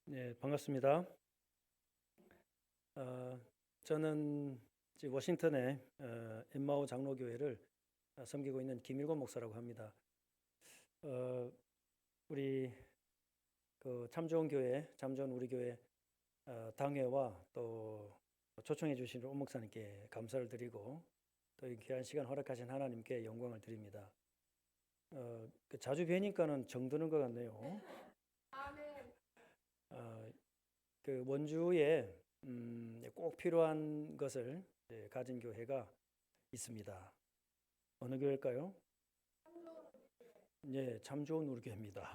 네, 반갑습니다. 저는 지금 워싱턴의 엠마오 장로교회를 섬기고 있는 김일권 목사라고 합니다. 어, 우리 그 참 좋은 교회, 참 좋은 우리 교회 당회와 또 초청해 주신 오 목사님께 감사를 드리고 또 이 귀한 시간 허락하신 하나님께 영광을 드립니다. 그 자주 뵈니까는 정드는 것 같네요. 어, 그 원주에 꼭 필요한 것을 가진 교회가 있습니다. 어느 교회일까요? 네, 참 좋은 우리 교회입니다.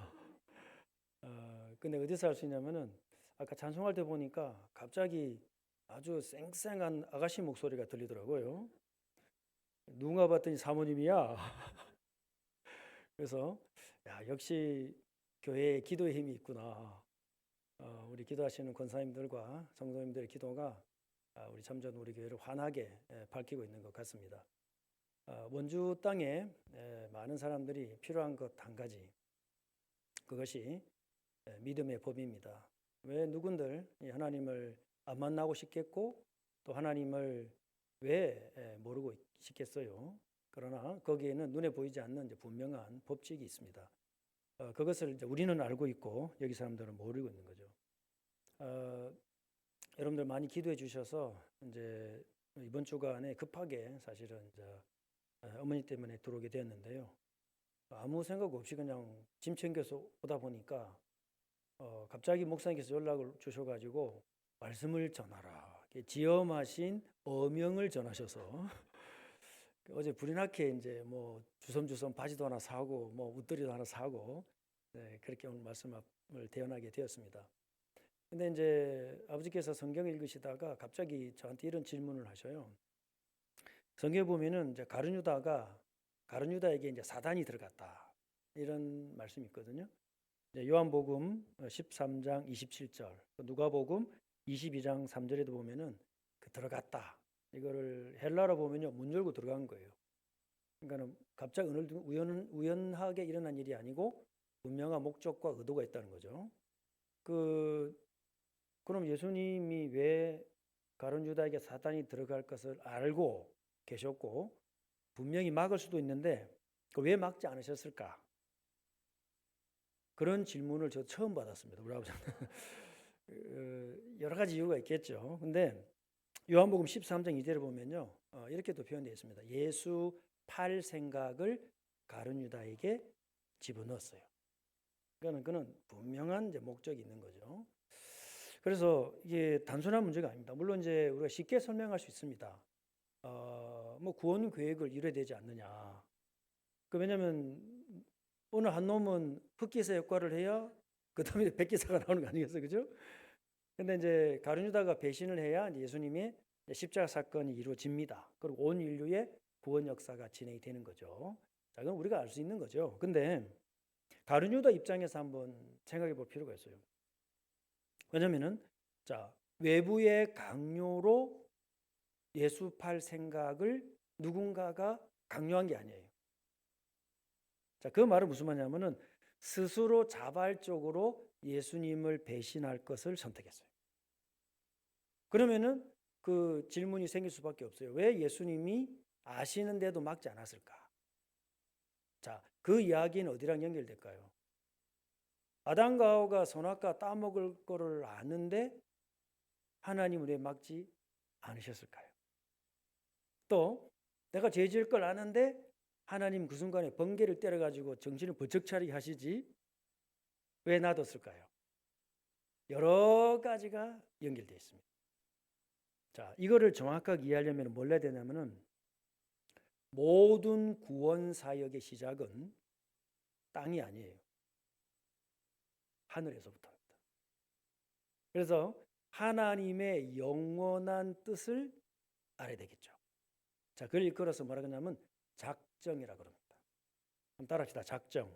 근데 어디서 할 수 있냐면은 아까 찬송할 때 보니까 갑자기 아주 쌩쌩한 아가씨 목소리가 들리더라고요. 누군가 봤더니 사모님이야. 그래서 야, 역시 교회에 기도의 힘이 있구나. 우리 기도하시는 권사님들과 성도님들의 기도가 우리 참전 우리 교회를 환하게 밝히고 있는 것 같습니다. 원주 땅에 많은 사람들이 필요한 것 한 가지, 그것이 믿음의 법입니다. 왜 누군들 하나님을 안 만나고 싶겠고 또 하나님을 왜 모르고 싶겠어요? 그러나 거기에는 눈에 보이지 않는 분명한 법칙이 있습니다. 그것을 이제 우리는 알고 있고 여기 사람들은 모르고 있는 거죠. 여러분들 많이 기도해 주셔서 이제 이번 주간에 급하게 사실은 이제 어머니 때문에 들어오게 되었는데요. 아무 생각 없이 그냥 짐 챙겨서 오다 보니까 갑자기 목사님께서 연락을 주셔가지고 말씀을 전하라. 지엄하신 어명을 전하셔서 어제 불이 나게 이제 뭐 주섬주섬 바지도 하나 사고 뭐 웃도리도 하나 사고 그렇게 오늘 말씀을 대언하게 되었습니다. 근데 이제 아버지께서 성경을 읽으시다가 갑자기 저한테 이런 질문을 하셔요. 성경에 보면은 이제 가룟유다에게 이제 사단이 들어갔다 이런 말씀이 있거든요. 요한복음 13장 27절, 누가복음 22장 3절에도 보면은 그 들어갔다. 이거를 헬라로 보면요 문 열고 들어간 거예요. 그러니까는 갑자기 우연하게 일어난 일이 아니고 분명한 목적과 의도가 있다는 거죠. 그럼 예수님이 왜 가룟 유다에게 사단이 들어갈 것을 알고 계셨고 분명히 막을 수도 있는데 왜 막지 않으셨을까? 그런 질문을 저 처음 받았습니다. 우리 아버지한테. 여러 가지 이유가 있겠죠. 근데 요한복음 13장 2절을 보면요. 이렇게도 표현되어 있습니다. 예수 팔 생각을 가룟 유다에게 집어넣었어요. 그러니까 그는 분명한 이제 목적이 있는 거죠. 그래서 이게 단순한 문제가 아닙니다. 물론 이제 우리가 쉽게 설명할 수 있습니다. 뭐 구원 계획을 이뤄야 되지 않느냐. 왜냐하면 어느 한 놈은 흑기사 역할을 해야 그 다음에 백기사가 나오는 거 아니겠어요, 그죠? 근데 이제 가룟 유다가 배신을 해야 예수님의 십자가 사건이 이루어집니다. 그리고 온 인류의 구원 역사가 진행이 되는 거죠. 자, 그건 우리가 알 수 있는 거죠. 근데 가룟 유다 입장에서 한번 생각해 볼 필요가 있어요. 왜냐면은 자, 외부의 강요로 예수팔 생각을 누군가가 강요한 게 아니에요. 자, 그 말은 무슨 말이냐면은 스스로 자발적으로 예수님을 배신할 것을 선택했어요. 그러면은 그 질문이 생길 수밖에 없어요. 왜 예수님이 아시는데도 막지 않았을까? 자, 그 이야기는 어디랑 연결될까요? 아담과 하와가 선악과 따먹을 거를 아는데 하나님은 왜 막지 않으셨을까요? 또 내가 죄 지을 걸 아는데 하나님 그 순간에 번개를 때려가지고 정신을 번쩍 차리게 하시지 왜 놔뒀을까요? 여러 가지가 연결되어 있습니다. 자, 이거를 정확하게 이해하려면 뭘 해야 되냐면은 모든 구원 사역의 시작은 땅이 아니에요. 하늘에서부터입니다. 그래서 하나님의 영원한 뜻을 알아야 되겠죠. 자, 그걸 일컬어서 뭐라 그러냐면 작정이라 그럽니다. 한번 따라합시다. 작정.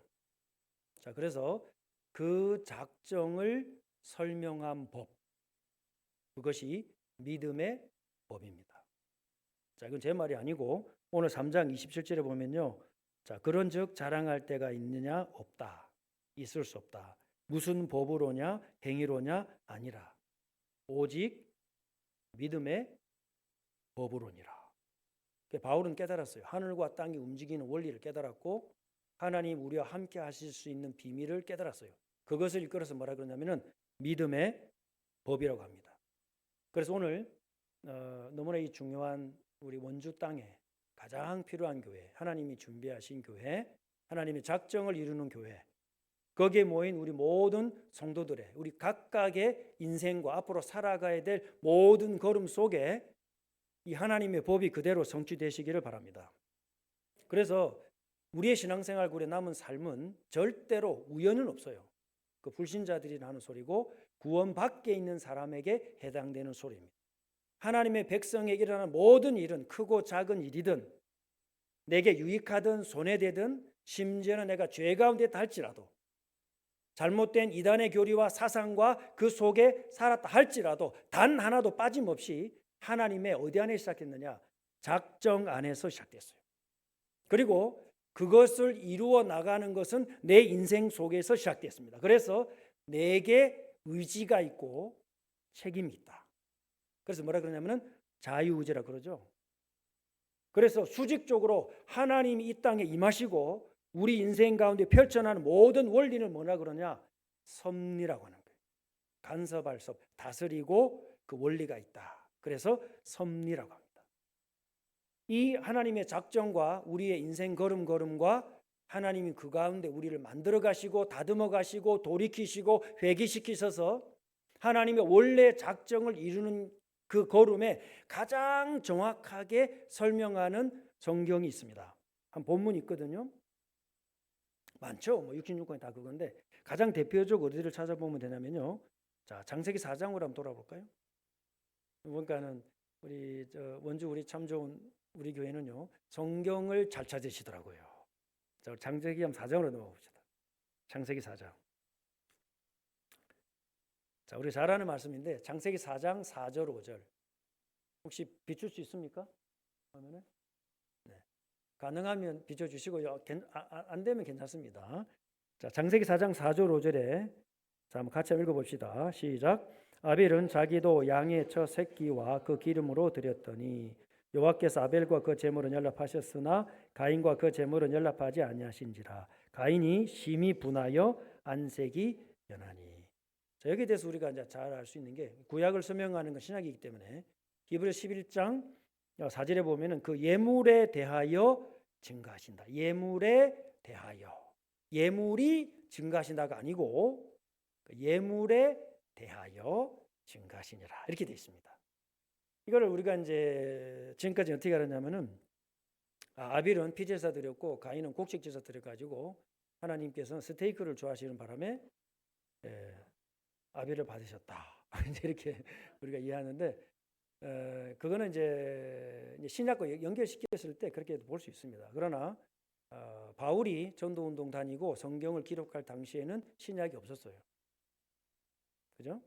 자, 그래서 그 작정을 설명한 법, 그것이 믿음의 법입니다. 자, 이건 제 말이 아니고 오늘 3장 27절에 보면요. 자, 그런즉 자랑할 때가 있느냐? 없다. 있을 수 없다. 무슨 법으로냐 행위로냐 아니라 오직 믿음의 법으로니라. 바울은 깨달았어요. 하늘과 땅이 움직이는 원리를 깨달았고 하나님 우리와 함께 하실 수 있는 비밀을 깨달았어요. 그것을 이끌어서 뭐라 그러냐면은 믿음의 법이라고 합니다. 그래서 오늘 너무나 이 중요한 우리 원주 땅에 가장 필요한 교회, 하나님이 준비하신 교회, 하나님의 작정을 이루는 교회, 거기에 모인 우리 모든 성도들의 우리 각각의 인생과 앞으로 살아가야 될 모든 걸음 속에 이 하나님의 법이 그대로 성취되시기를 바랍니다. 그래서 우리의 신앙생활 우리의 남은 삶은 절대로 우연은 없어요. 그 불신자들이 하는 소리고 구원 밖에 있는 사람에게 해당되는 소리입니다. 하나님의 백성에게 일어나는 모든 일은 크고 작은 일이든 내게 유익하든 손해되든 심지어는 내가 죄 가운데 있다 할지라도 잘못된 이단의 교리와 사상과 그 속에 살았다 할지라도 단 하나도 빠짐없이 하나님의 어디 안에 시작했느냐? 작정 안에서 시작됐어요. 그리고 그것을 이루어 나가는 것은 내 인생 속에서 시작됐습니다. 그래서 내게 의지가 있고 책임이 있다. 그래서 뭐라 그러냐면은 자유의지라 그러죠. 그래서 수직적으로 하나님이 이 땅에 임하시고 우리 인생 가운데 펼쳐나는 모든 원리는 뭐라 그러냐? 섭리라고 하는 거예요. 간섭할 섭, 다스리고 그 원리가 있다. 그래서 섭리라고 합니다. 이 하나님의 작정과 우리의 인생 걸음걸음과 하나님이 그 가운데 우리를 만들어 가시고 다듬어 가시고 돌이키시고 회개시키셔서 하나님의 원래 작정을 이루는 그 걸음에 가장 정확하게 설명하는 성경이 있습니다. 한 본문이 있거든요. 많죠. 66권이 다 그건데 가장 대표적으로 어디를 찾아보면 되냐면요. 자, 창세기 4장으로 한번 돌아볼까요? 그러니까는 우리 원주 우리 참 좋은 우리 교회는요. 성경을 잘 찾으시더라고요. 자, 창세기 4장으로 넘어봅시다. 창세기 4장. 자, 우리 잘 아는 말씀인데 창세기 4장 4절 5절. 혹시 비출 수 있습니까? 화면에? 네. 가능하면 비춰 주시고요. 안 되면 괜찮습니다. 자, 창세기 4장 4절 5절에 자, 한번 같이 읽어 봅시다. 시작. 아벨은 자기도 양의 첫 새끼와 그 기름으로 드렸더니 여호와께서 아벨과 그 제물은 연락하셨으나 가인과 그 제물은 연락하지 아니하신지라. 가인이 심히 분하여 안색이 연하니. 자, 여기에 대해서 우리가 이제 잘 알 수 있는 게 구약을 설명하는 건 신약이기 때문에 히브리서 11장 4절에 보면은 그 예물에 대하여 증가하신다. 예물에 대하여. 예물이 증가하신다가 아니고 예물에 대하여 증가하시니라. 이렇게 되어 있습니다. 이거를 우리가 이제 지금까지 어떻게 알았냐면은 아벨은 피제사 드렸고 가인은 곡식 제사 드려가지고 하나님께서는 스테이크를 좋아하시는 바람에 아벨을 받으셨다. 이제 이렇게 우리가 이해하는데 그거는 이제 신약과 연결시켰을 때 그렇게 볼 수 있습니다. 그러나 바울이 전도운동 다니고 성경을 기록할 당시에는 신약이 없었어요. 그죠?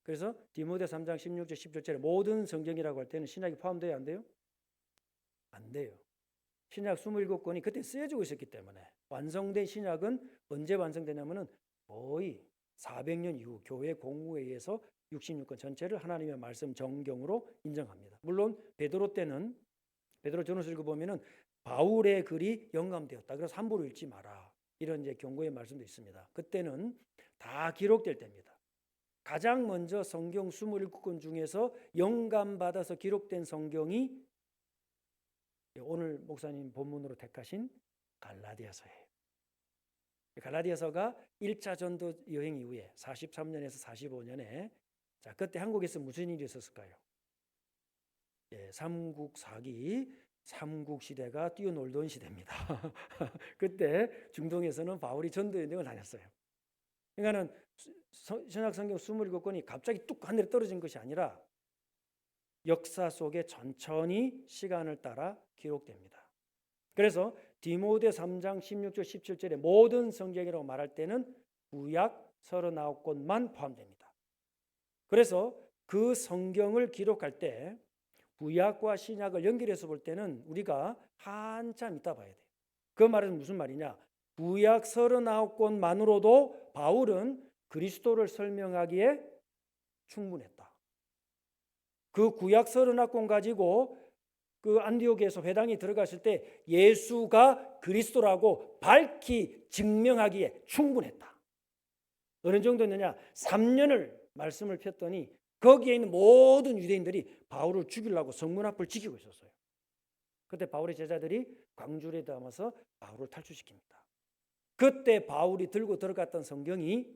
그래서 디모데 3장 16절 17절에 모든 성경이라고 할 때는 신약이 포함돼야 안 돼요? 안 돼요. 신약 27권이 그때 쓰여지고 있었기 때문에 완성된 신약은 언제 완성되냐면은 거의 400년 이후 교회 공무에 의해서 66권 전체를 하나님의 말씀 정경으로 인정합니다. 물론 베드로 때는 베드로 전후서 읽어보면은 바울의 글이 영감되었다. 그래서 함부로 읽지 마라. 이런 이제 경고의 말씀도 있습니다. 그때는 다 기록될 때입니다. 가장 먼저 성경 27권 중에서 영감받아서 기록된 성경이 오늘 목사님 본문으로 택하신 갈라디아서예요. 갈라디아서가 1차 전도 여행 이후에 43년에서 45년에 자, 그때 한국에서 무슨 일이 있었을까요? 삼국 사기, 삼국 시대가 뛰어놀던 시대입니다. 그때 중동에서는 바울이 전도 여행을 다녔어요. 그러니까는 신약 성경 27권이 갑자기 뚝 하늘에 떨어진 것이 아니라 역사 속에 천천히 시간을 따라 기록됩니다. 그래서 디모데 3장 16절 17절에 모든 성경이라고 말할 때는 구약 39권만 포함됩니다. 그래서 그 성경을 기록할 때 구약과 신약을 연결해서 볼 때는 우리가 한참 있다 봐야 돼요. 그 말은 무슨 말이냐? 구약 39권만으로도 바울은 그리스도를 설명하기에 충분했다. 그 구약 30학권 가지고 그 안디옥에서 회당에 들어갔을 때 예수가 그리스도라고 밝히 증명하기에 충분했다. 어느 정도였느냐? 3년을 말씀을 폈더니 거기에 있는 모든 유대인들이 바울을 죽이려고 성문 앞을 지키고 있었어요. 그때 바울의 제자들이 광주리에 담아서 바울을 탈출시킵니다. 그때 바울이 들고 들어갔던 성경이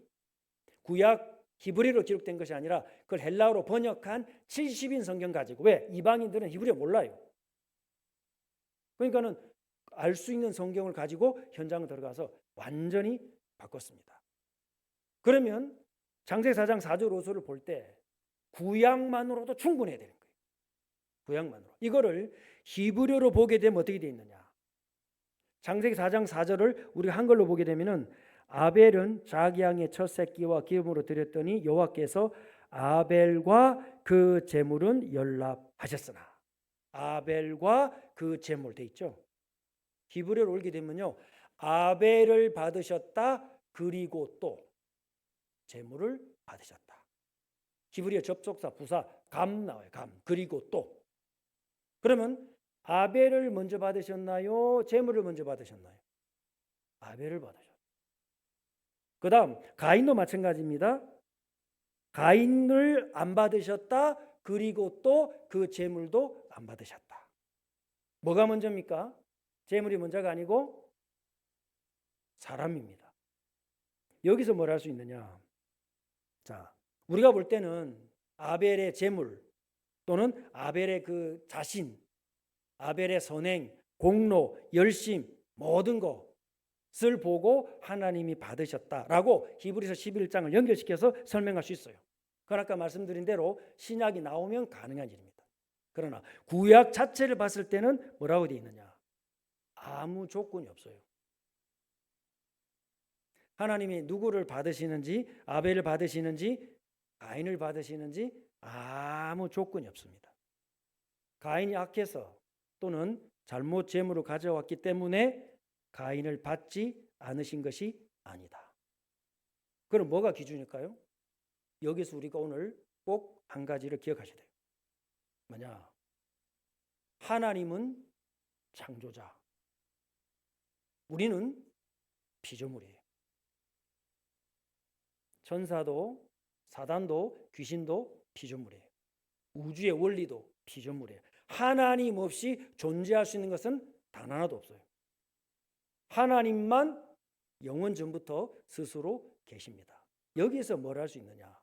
구약 히브리어로 기록된 것이 아니라 그걸 헬라어로 번역한 70인 성경 가지고, 왜? 이방인들은 히브리어 몰라요. 그러니까는 알 수 있는 성경을 가지고 현장에 들어가서 완전히 바꿨습니다. 그러면 창세기 4장 4절 5절을 볼 때 구약만으로도 충분해야 되는 거예요. 구약만으로. 이거를 히브리어로 보게 되면 어떻게 되어 있느냐? 창세기 4장 4절을 우리가 한글로 보게 되면은 아벨은 자기 양의 첫 새끼와 기름으로 드렸더니 여호와께서 아벨과 그 제물은 연락하셨으나. 아벨과 그 제물 돼 있죠. 히브리어로 올게 되면요, 아벨을 받으셨다, 그리고 또 제물을 받으셨다. 히브리어 접속사 부사 감 나와요. 감. 그리고 또. 그러면 아벨을 먼저 받으셨나요? 제물을 먼저 받으셨나요? 아벨을 받으셨어요. 그 다음 가인도 마찬가지입니다. 가인을 안 받으셨다, 그리고 또 그 제물도 안 받으셨다. 뭐가 먼저입니까? 제물이 먼저가 아니고 사람입니다. 여기서 뭘 할 수 있느냐? 자, 우리가 볼 때는 아벨의 제물 또는 아벨의 그 자신, 아벨의 선행, 공로, 열심, 모든 것을 보고 하나님이 받으셨다라고 히브리서 11장을 연결시켜서 설명할 수 있어요. 그건 아까 말씀드린 대로 신약이 나오면 가능한 일입니다. 그러나 구약 자체를 봤을 때는 뭐라고 되어 있느냐? 아무 조건이 없어요. 하나님이 누구를 받으시는지, 아벨을 받으시는지, 가인을 받으시는지 아무 조건이 없습니다. 가인이 악해서 또는 잘못 제물을 가져왔기 때문에 가인을 받지 않으신 것이 아니다. 그럼 뭐가 기준일까요? 여기서 우리가 오늘 꼭 한 가지를 기억하셔야 돼요. 뭐냐? 하나님은 창조자, 우리는 피조물이에요. 천사도 사단도 귀신도 피조물이에요. 우주의 원리도 피조물이에요. 하나님 없이 존재할 수 있는 것은 단 하나도 없어요. 하나님만 영원 전부터 스스로 계십니다. 여기서 뭘 할 수 있느냐?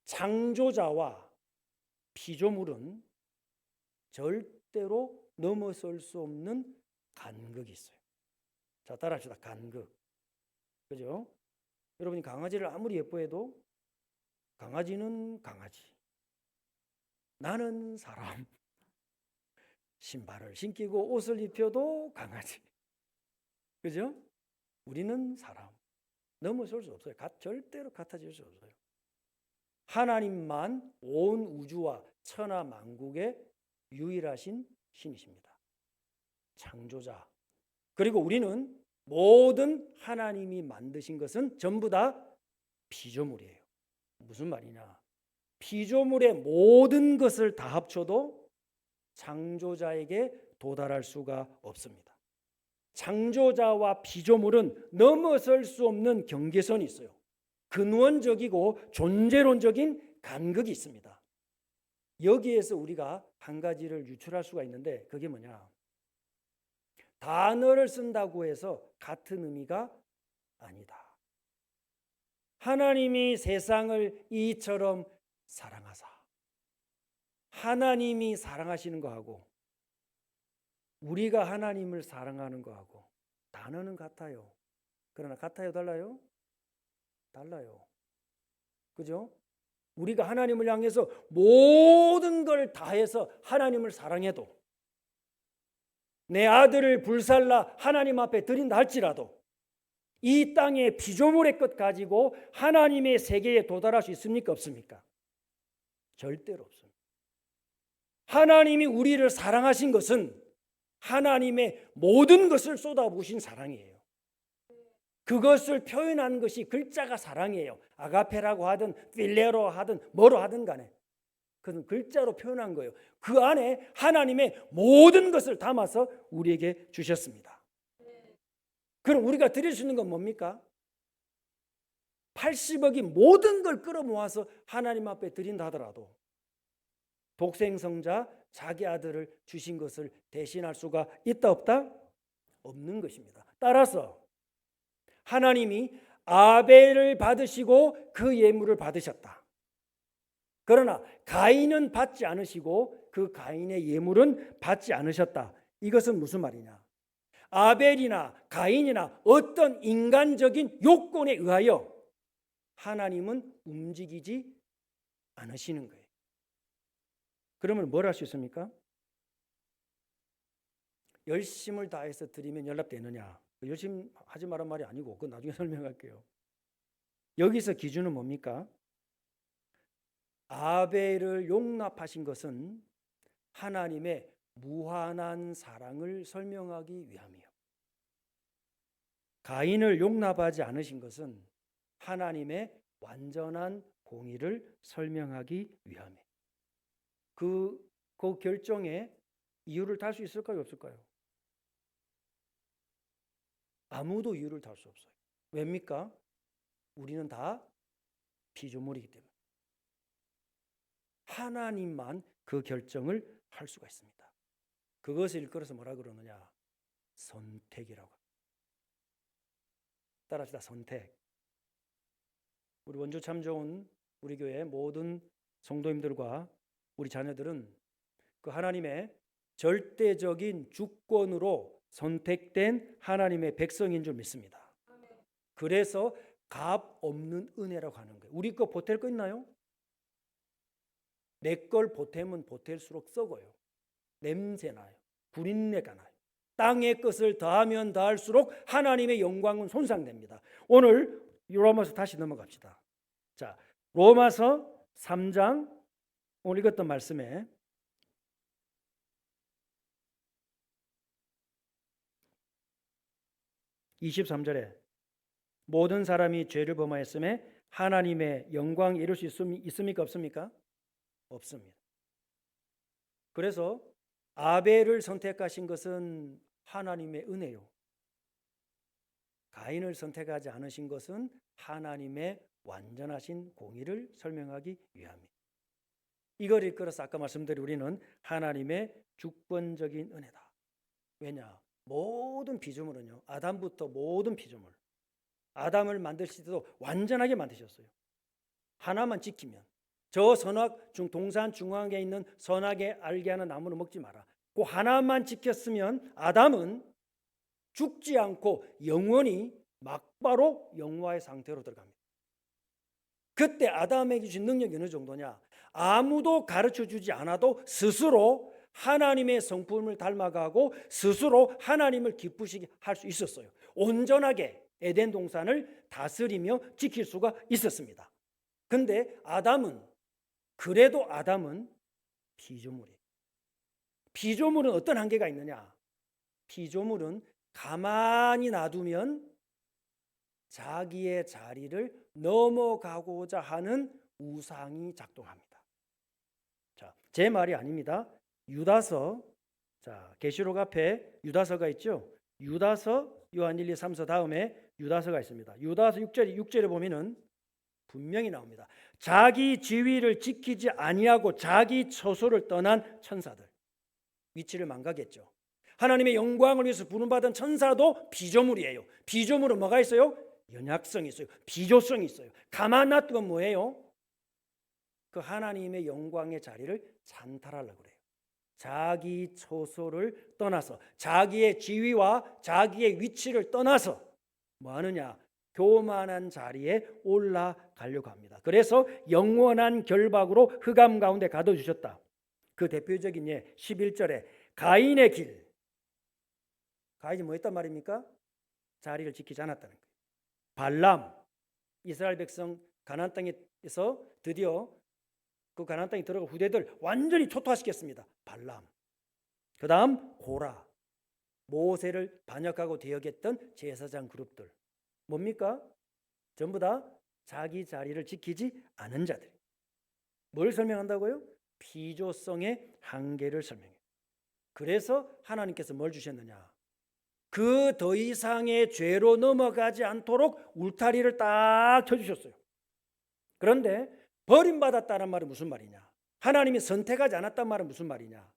창조자와 피조물은 절대로 넘어설 수 없는 간극이 있어요. 자, 따라합시다. 간극. 그죠? 여러분이 강아지를 아무리 예뻐해도 강아지는 강아지, 나는 사람. 신발을 신기고 옷을 입혀도 강아지. 그죠? 우리는 사람. 넘어설 수 없어요. 절대로 같아질 수 없어요. 하나님만 온 우주와 천하 만국의 유일하신 신이십니다. 창조자. 그리고 우리는 모든 하나님이 만드신 것은 전부 다 피조물이에요. 무슨 말이냐? 피조물의 모든 것을 다 합쳐도 창조자에게 도달할 수가 없습니다. 창조자와 피조물은 넘어설 수 없는 경계선이 있어요. 근원적이고 존재론적인 간극이 있습니다. 여기에서 우리가 한 가지를 유출할 수가 있는데 그게 뭐냐? 단어를 쓴다고 해서 같은 의미가 아니다. 하나님이 세상을 이처럼 사랑하사. 하나님이 사랑하시는 거하고 우리가 하나님을 사랑하는 거하고 단어는 같아요. 그러나 같아요, 달라요? 달라요. 그죠? 우리가 하나님을 향해서 모든 걸 다해서 하나님을 사랑해도 내 아들을 불살라 하나님 앞에 드린다 할지라도 이 땅의 피조물의 것 가지고 하나님의 세계에 도달할 수 있습니까? 없습니까? 절대로 없습니다. 하나님이 우리를 사랑하신 것은 하나님의 모든 것을 쏟아부으신 사랑이에요. 그것을 표현하는 것이 글자가 사랑이에요. 아가페라고 하든 필레로 하든 뭐로 하든 간에 그건 글자로 표현한 거예요. 그 안에 하나님의 모든 것을 담아서 우리에게 주셨습니다. 그럼 우리가 드릴 수 있는 건 뭡니까? 80억이 모든 걸 끌어모아서 하나님 앞에 드린다 하더라도 독생성자 자기 아들을 주신 것을 대신할 수가 있다 없다? 없는 것입니다. 따라서 하나님이 아벨을 받으시고 그 예물을 받으셨다. 그러나 가인은 받지 않으시고 그 가인의 예물은 받지 않으셨다. 이것은 무슨 말이냐? 아벨이나 가인이나 어떤 인간적인 요건에 의하여 하나님은 움직이지 않으시는 거예요. 그러면 뭘 할 수 있습니까? 열심을 다해서 드리면 연락되느냐? 열심히 하지 말란 말이 아니고 그건 나중에 설명할게요. 여기서 기준은 뭡니까? 아벨을 용납하신 것은 하나님의 무한한 사랑을 설명하기 위함이요. 가인을 용납하지 않으신 것은 하나님의 완전한 공의를 설명하기 위함이에요. 그 결정에 이유를 달 수 있을까요? 없을까요? 아무도 이유를 달 수 없어요. 왜입니까? 우리는 다 피조물이기 때문에. 하나님만 그 결정을 할 수가 있습니다. 그것을 일컬어서 뭐라 그러느냐? 선택이라고 합니다. 따라합시다. 선택. 우리 원주 참 좋은 우리 교회 모든 성도님들과 우리 자녀들은 그 하나님의 절대적인 주권으로 선택된 하나님의 백성인 줄 믿습니다. 그래서 값 없는 은혜라고 하는 거예요. 우리 거 보탤 거 있나요? 내 걸 보태면 보탤수록 썩어요. 냄새 나요. 구린내가 나요. 땅의 것을 더하면 더할수록 하나님의 영광은 손상됩니다. 오늘 로마서 다시 넘어갑시다. 자, 로마서 3장 오늘 읽었던 말씀에 23절에 모든 사람이 죄를 범하였음에 하나님의 영광 이룰 수 있습니까? 없습니까? 없습니다. 그래서 아벨을 선택하신 것은 하나님의 은혜요. 가인을 선택하지 않으신 것은 하나님의 완전하신 공의를 설명하기 위함입니다. 이걸 이끌어서 아까 말씀드린 우리는 하나님의 주권적인 은혜다. 왜냐? 모든 피조물은요. 아담부터 모든 피조물. 아담을 만드실 때도 완전하게 만드셨어요. 하나만 지키면. 저 선악 동산 중앙에 있는 선악에 알게 하는 나무는 먹지 마라. 그 하나만 지켰으면 아담은 죽지 않고 영원히 막바로 영화의 상태로 들어갑니다. 그때 아담에게 주신 능력이 어느 정도냐? 아무도 가르쳐주지 않아도 스스로 하나님의 성품을 닮아가고 스스로 하나님을 기쁘시게 할 수 있었어요. 온전하게 에덴 동산을 다스리며 지킬 수가 있었습니다. 근데 그래도 아담은 피조물이에요. 피조물은 어떤 한계가 있느냐? 피조물은 가만히 놔두면 자기의 자리를 넘어가고자 하는 우상이 작동합니다. 자, 제 말이 아닙니다. 유다서, 자, 계시록 앞에 유다서가 있죠. 유다서, 요한 1, 2, 3서 다음에 유다서가 있습니다. 유다서 6절에 보면은 분명히 나옵니다. 자기 지위를 지키지 아니하고 자기 처소를 떠난 천사들. 위치를 망가겠죠. 하나님의 영광을 위해서 부름받은 천사도 피조물이에요. 피조물은 뭐가 있어요? 연약성이 있어요. 비조성이 있어요. 가만 놔두면 뭐예요? 그 하나님의 영광의 자리를 찬탈하려고 그래요. 자기 처소를 떠나서 자기의 지위와 자기의 위치를 떠나서 뭐 하느냐? 교만한 자리에 올라가려고 합니다. 그래서 영원한 결박으로 흑암 가운데 가둬주셨다. 그 대표적인 11절에 가인의 길. 가인이 뭐 했단 말입니까? 자리를 지키지 않았다는 거예요. 발람, 이스라엘 백성 가나안 땅에서 드디어 그 가나안 땅에 들어가 후대들 완전히 초토화시켰습니다. 발람. 그 다음 고라, 모세를 반역하고 대역했던 제사장 그룹들. 뭡니까? 전부 다 자기 자리를 지키지 않은 자들. 뭘 설명한다고요? 피조성의 한계를 설명해요. 그래서 하나님께서 뭘 주셨느냐? 그 더 이상의 죄로 넘어가지 않도록 울타리를 딱 쳐주셨어요. 그런데 버림받았다는 말은 무슨 말이냐? 하나님이 선택하지 않았단 말은 무슨 말이냐?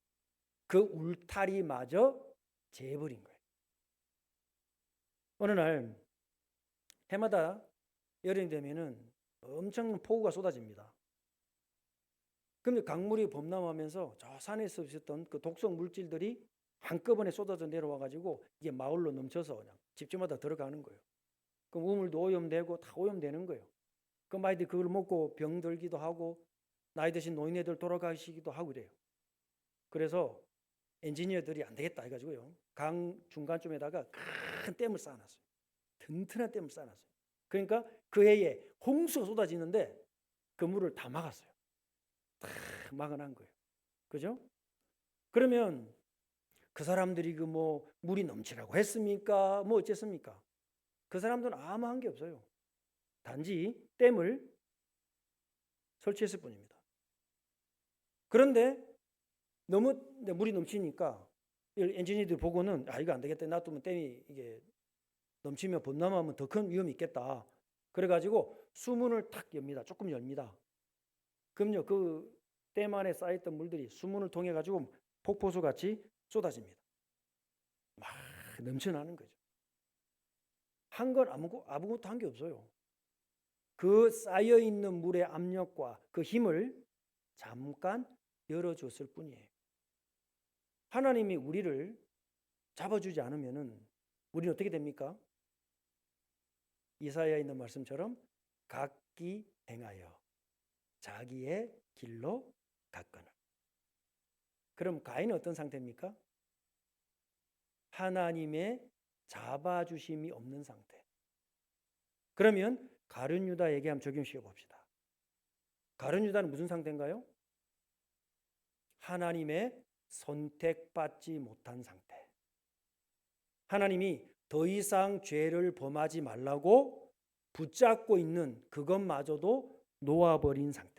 그 울타리마저 재버린 거예요. 어느 날 해마다 여름이 되면은 엄청난 폭우가 쏟아집니다. 그런데 강물이 범람하면서 저 산에서 있었던 그 독성 물질들이 한꺼번에 쏟아져 내려와 가지고 이게 마을로 넘쳐서 그냥 집집마다 들어가는 거예요. 그럼 우물도 오염되고 다 오염되는 거예요. 그럼 아이들이 그걸 먹고 병들기도 하고 나이 드신 노인네들 돌아가시기도 하고 그래요. 그래서 엔지니어들이 안 되겠다 해가지고요, 강 중간쯤에다가 큰 댐을 쌓아놨어요. 튼튼한 댐을 쌓아놨어요. 그러니까 그 해에 홍수가 쏟아지는데 그 물을 다 막았어요. 다 막아놓은 거예요. 그죠? 그러면 그 사람들이 그 뭐 물이 넘치라고 했습니까? 뭐 어쨌습니까? 그 사람들은 아무 한 게 없어요. 단지 댐을 설치했을 뿐입니다. 그런데 너무 물이 넘치니까 엔지니어들 보고는 이거 안 되겠다. 놔두면 댐이 이게 넘치면 범람하면 더 큰 위험이 있겠다. 그래가지고 수문을 탁 엽니다. 조금 열니다. 그럼요, 그 댐 안에 쌓였던 물들이 수문을 통해 가지고 폭포수 같이 쏟아집니다. 막 넘쳐나는 거죠. 한 건 아무것도 한 게 없어요. 그 쌓여 있는 물의 압력과 그 힘을 잠깐 열어줬을 뿐이에요. 하나님이 우리를 잡아주지 않으면은 우리는 어떻게 됩니까? 이사야에 있는 말씀처럼 각기 행하여 자기의 길로 갔거늘. 그럼 가인은 어떤 상태입니까? 하나님의 잡아주심이 없는 상태. 그러면 가룟 유다에게 한번 적용시켜 봅시다. 가룟 유다는 무슨 상태인가요? 하나님의 선택받지 못한 상태. 하나님이 더 이상 죄를 범하지 말라고 붙잡고 있는 그것마저도 놓아버린 상태.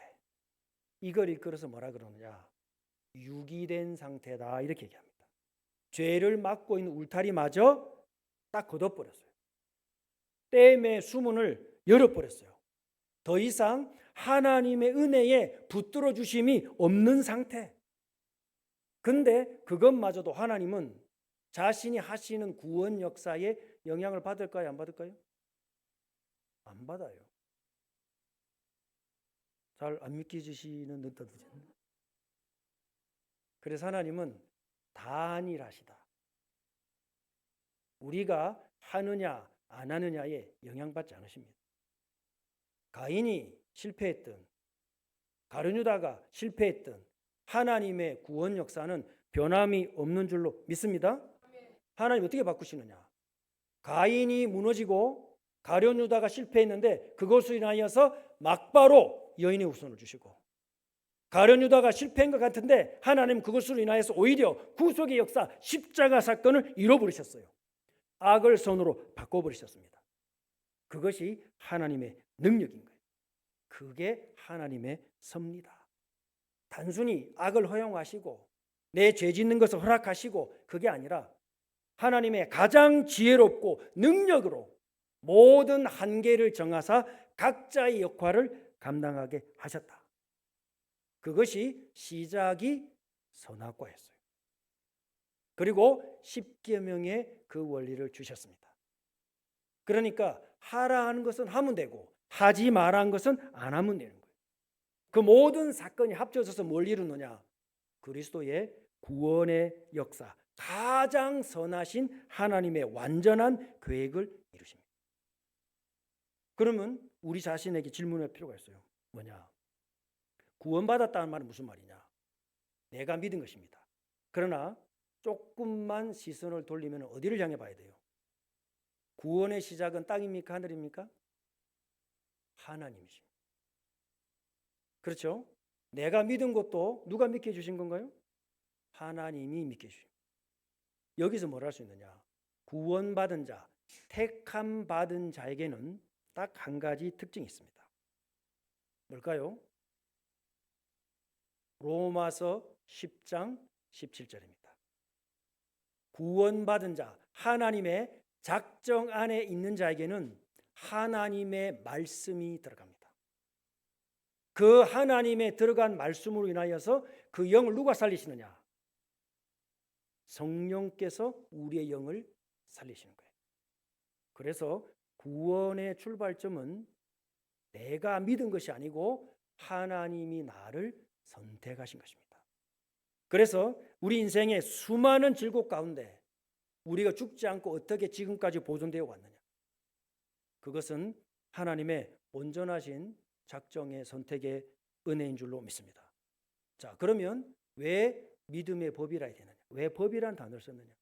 이걸 이끌어서 뭐라 그러느냐? 유기된 상태다, 이렇게 얘기합니다. 죄를 막고 있는 울타리마저 딱 걷어버렸어요. 댐의 수문을 열어버렸어요. 더 이상 하나님의 은혜에 붙들어 주심이 없는 상태. 근데 그것마저도 하나님은 자신이 하시는 구원 역사에 영향을 받을까요? 안 받을까요? 안 받아요. 잘 안 믿기시는 듯하죠. 그래서 하나님은 단일하시다. 우리가 하느냐 안 하느냐에 영향받지 않으십니다. 가인이 실패했든 가룟 유다가 실패했든 하나님의 구원 역사는 변함이 없는 줄로 믿습니다. 하나님 어떻게 바꾸시느냐? 가인이 무너지고 가룟 유다가 실패했는데 그것으로 인하여서 막바로 여인의 후손을 주시고, 가룟 유다가 실패한 것 같은데 하나님 그것으로 인하여서 오히려 구속의 역사 십자가 사건을 이뤄버리셨어요. 악을 선으로 바꿔버리셨습니다. 그것이 하나님의 능력인 거예요. 그게 하나님의 섭니다. 단순히 악을 허용하시고 내 죄 짓는 것을 허락하시고 그게 아니라 하나님의 가장 지혜롭고 능력으로 모든 한계를 정하사 각자의 역할을 감당하게 하셨다. 그것이 시작이 선악과였어요. 그리고 십계명의 그 원리를 주셨습니다. 그러니까 하라 하는 것은 하면 되고 하지 마라 하는 것은 안 하면 되는 거예요. 그 모든 사건이 합쳐져서 뭘 이루느냐? 그리스도의 구원의 역사, 가장 선하신 하나님의 완전한 계획을 이루십니다. 그러면 우리 자신에게 질문할 필요가 있어요. 뭐냐? 구원받았다는 말은 무슨 말이냐? 내가 믿은 것입니다. 그러나 조금만 시선을 돌리면 어디를 향해 봐야 돼요? 구원의 시작은 땅입니까? 하늘입니까? 하나님이십니다. 그렇죠? 내가 믿은 것도 누가 믿게 해주신 건가요? 하나님이 믿게 해주십니다. 여기서 뭘 할 수 있느냐? 구원받은 자, 택함 받은 자에게는 딱 한 가지 특징이 있습니다. 뭘까요? 로마서 10장 17절입니다. 구원받은 자, 하나님의 작정 안에 있는 자에게는 하나님의 말씀이 들어갑니다. 그 하나님의 들어간 말씀으로 인하여서 그 영을 누가 살리시느냐? 성령께서 우리의 영을 살리시는 거예요. 그래서 구원의 출발점은 내가 믿은 것이 아니고 하나님이 나를 선택하신 것입니다. 그래서 우리 인생의 수많은 질곡 가운데 우리가 죽지 않고 어떻게 지금까지 보존되어 왔느냐? 그것은 하나님의 온전하신 작정의 선택의 은혜인 줄로 믿습니다. 자, 그러면 왜 믿음의 법이라 해야 되느냐? 왜 법이란 단어를 썼느냐?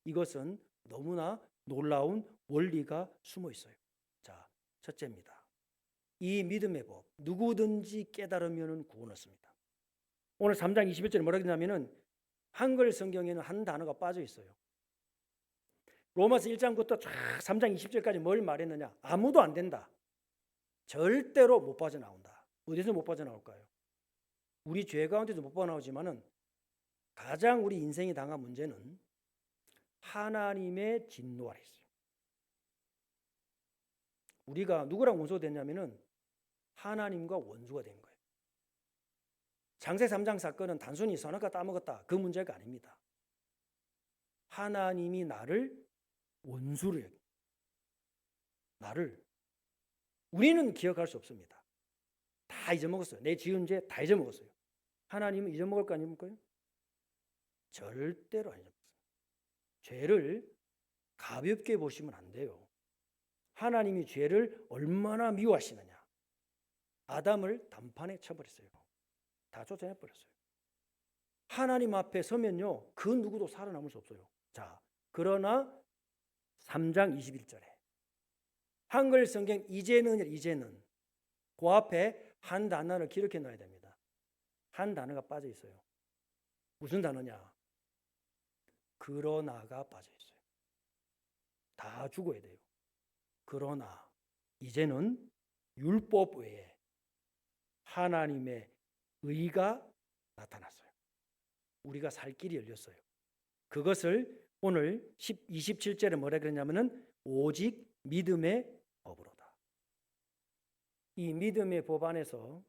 이것은 너무나 놀라운 원리가 숨어 있어요. 자, 첫째입니다. 이 믿음의 법, 누구든지 깨달으면 구원 얻습니다. 오늘 3장 21절에 뭐라고 했냐면은 한글 성경에는 한 단어가 빠져 있어요. 로마서 1장부터 쫙 3장 20절까지 뭘 말했느냐? 아무도 안 된다. 절대로 못 빠져나온다. 어디서 못 빠져나올까요? 우리 죄 가운데도 못 빠져나오지만은 가장 우리 인생이 당한 문제는 하나님의 진노 아래 있어요. 우리가 누구랑 원수가 됐냐면은 하나님과 원수가 된 거예요. 장세 3장 사건은 단순히 선악과 따먹었다 그 문제가 아닙니다. 하나님이 나를 원수로 여겨요. 나를 우리는 기억할 수 없습니다. 다 잊어먹었어요. 내 지은 죄 다 잊어먹었어요. 하나님은 잊어먹을 거 아닙니까? 절대로 안 잊어먹었어요. 죄를 가볍게 보시면 안 돼요. 하나님이 죄를 얼마나 미워하시느냐. 아담을 단판에 쳐버렸어요. 다 쫓아내버렸어요. 하나님 앞에 서면요, 그 누구도 살아남을 수 없어요. 자, 그러나 3장 21절에 한글 성경 이제는 그 앞에 한 단어를 기록해 놔야 됩니다. 한 단어가 빠져 있어요. 무슨 단어냐? 그러나가 빠져 있어요. 다 죽어야 돼요. 그러나 이제는 율법 외에 하나님의 의가 나타났어요. 우리가 살 길이 열렸어요. 그것을 오늘 27절에 뭐라 그러냐면은 오직 믿음의 법으로다. 이 믿음의 법 안에서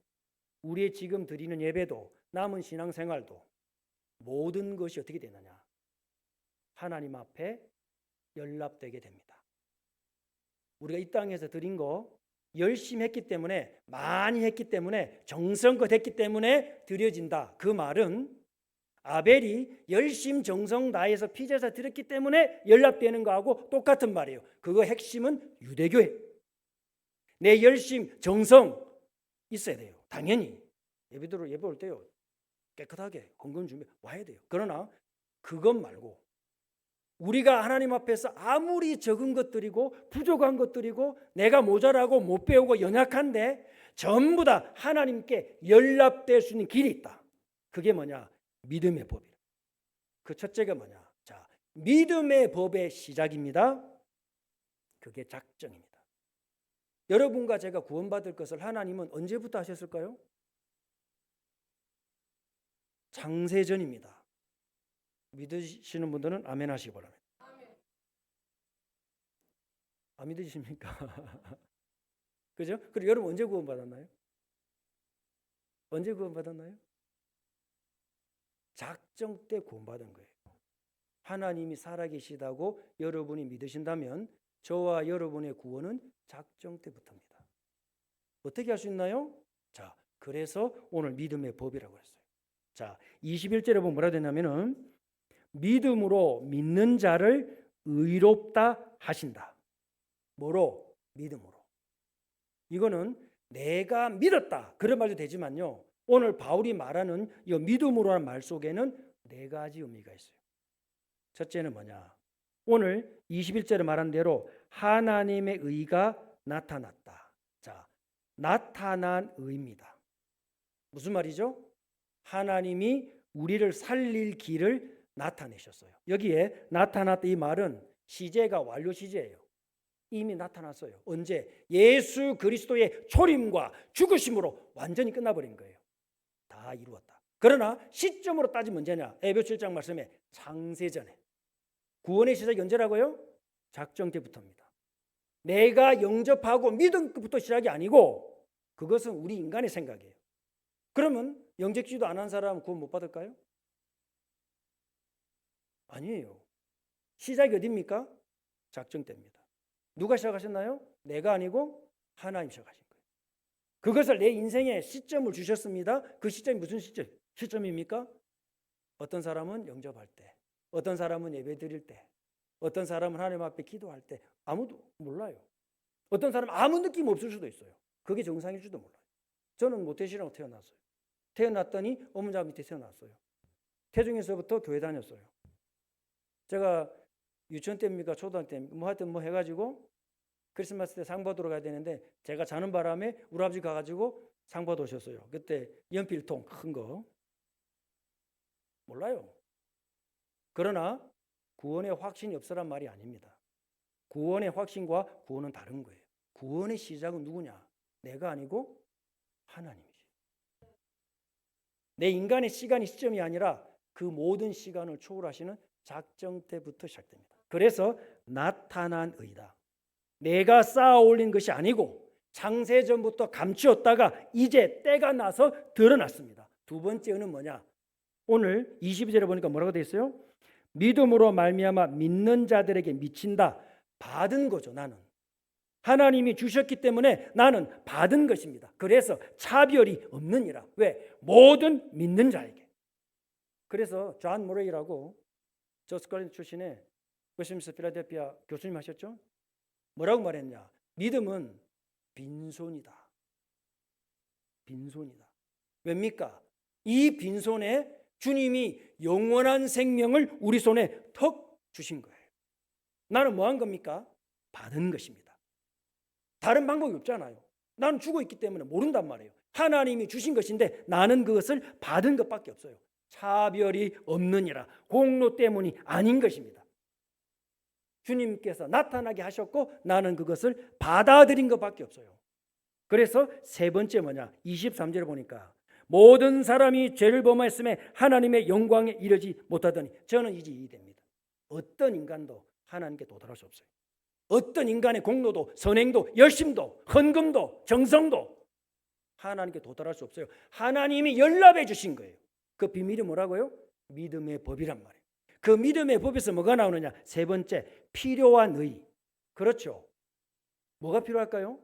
우리의 지금 드리는 예배도 남은 신앙생활도 모든 것이 어떻게 되느냐? 하나님 앞에 연락되게 됩니다. 우리가 이 땅에서 드린 거 열심히 했기 때문에, 많이 했기 때문에, 정성껏 했기 때문에 드려진다. 그 말은 아벨이 열심 정성 다해서 피제사 드렸기 때문에 연락되는 거하고 똑같은 말이에요. 그거 핵심은 유대교예요. 내 열심 정성 있어야 돼요. 당연히 예배 올 때요, 깨끗하게 헌금 준비 와야 돼요. 그러나 그것 말고 우리가 하나님 앞에서 아무리 적은 것들이고 부족한 것들이고 내가 모자라고 못 배우고 연약한데 전부 다 하나님께 연락될 수 있는 길이 있다. 그게 뭐냐? 믿음의 법이에요. 그 첫째가 뭐냐? 자, 믿음의 법의 시작입니다. 그게 작정입니다. 여러분과 제가 구원받을 것을 하나님은 언제부터 하셨을까요? 창세전입니다. 믿으시는 분들은 아멘 하시기 바랍니다. 안 믿으십니까? 그죠? 그리고 여러분 언제 구원받았나요? 언제 구원받았나요? 작정 때 구원받은 거예요. 하나님이 살아계시다고 여러분이 믿으신다면 저와 여러분의 구원은 작정 때부터입니다. 어떻게 할 수 있나요? 자, 그래서 오늘 믿음의 법이라고 했어요. 자, 21절에 보면 뭐라 되냐면은 믿음으로 믿는 자를 의롭다 하신다. 뭐로? 믿음으로. 이거는 내가 믿었다 그런 말도 되지만요, 오늘 바울이 말하는 이 믿음으로라는 말 속에는 네 가지 의미가 있어요. 첫째는 뭐냐? 오늘 21절에 말한 대로 하나님의 의가 나타났다. 자, 나타난 의입니다. 무슨 말이죠? 하나님이 우리를 살릴 길을 나타내셨어요. 여기에 나타났다 이 말은 시제가 완료 시제예요. 이미 나타났어요. 언제? 예수 그리스도의 초림과 죽으심으로 완전히 끝나버린 거예요. 다 이루었다. 그러나 시점으로 따지면 언제냐? 에베소 1장 말씀에 창세전에. 구원의 시작이 언제라고요? 작정 때부터입니다. 내가 영접하고 믿은 것부터 시작이 아니고 그것은 우리 인간의 생각이에요. 그러면 영접기도 안 한 사람은 구원 못 받을까요? 아니에요. 시작이 어디입니까? 작정 때입니다. 누가 시작하셨나요? 내가 아니고 하나님 시작하신 거예요. 그것을 내 인생에 시점을 주셨습니다. 그 시점이 무슨 시점입니까? 어떤 사람은 영접할 때, 어떤 사람은 예배 드릴 때, 어떤 사람은 하나님 앞에 기도할 때 아무도 몰라요. 어떤 사람은 아무 느낌 없을 수도 있어요. 그게 정상일 지도 몰라요. 저는 모태신앙으로 태어났어요. 태어났더니 어머니 밑에 태어났어요. 태중에서부터 교회 다녔어요. 제가 유치원 때입니까 초등학교 때입니까 뭐 하여튼 뭐 해가지고 크리스마스 때 상 받으러 가야 되는데 제가 자는 바람에 우리 아버지 가가지고 상 받아 오셨어요. 그때 연필통 큰 거 몰라요. 그러나 구원의 확신이 없으란 말이 아닙니다. 구원의 확신과 구원은 다른 거예요. 구원의 시작은 누구냐? 내가 아니고 하나님이지. 내 인간의 시간이 시점이 아니라 그 모든 시간을 초월하시는 작정 때부터 시작됩니다. 그래서 나타난 의다. 내가 쌓아 올린 것이 아니고 창세전부터 감추었다가 이제 때가 나서 드러났습니다. 두 번째 의는 뭐냐? 오늘 22절에 보니까 뭐라고 되어 있어요? 믿음으로 말미암아 믿는 자들에게 미친다. 받은 거죠. 나는 하나님이 주셨기 때문에 나는 받은 것입니다. 그래서 차별이 없느니라. 왜? 모든 믿는 자에게. 그래서 존 모레이라고 저스컬린 출신의 웨스트민스터 필라델피아 교수님 하셨죠? 뭐라고 말했냐? 믿음은 빈손이다. 빈손이다. 왜입니까? 이 빈손에 주님이 영원한 생명을 우리 손에 턱 주신 거예요. 나는 뭐 한 겁니까? 받은 것입니다. 다른 방법이 없잖아요. 나는 죽어 있기 때문에 모른단 말이에요. 하나님이 주신 것인데 나는 그것을 받은 것밖에 없어요. 차별이 없느니라. 공로 때문이 아닌 것입니다. 주님께서 나타나게 하셨고 나는 그것을 받아들인 것밖에 없어요. 그래서 세 번째 뭐냐? 23절에 보니까 모든 사람이 죄를 범하였음에 하나님의 영광에 이르지 못하더니 저는 이제 이해됩니다. 어떤 인간도 하나님께 도달할 수 없어요. 어떤 인간의 공로도 선행도 열심도 헌금도 정성도 하나님께 도달할 수 없어요. 하나님이 연락해 주신 거예요. 그 비밀이 뭐라고요? 믿음의 법이란 말이에요. 그 믿음의 법에서 뭐가 나오느냐? 세 번째, 필요한 의. 그렇죠. 뭐가 필요할까요?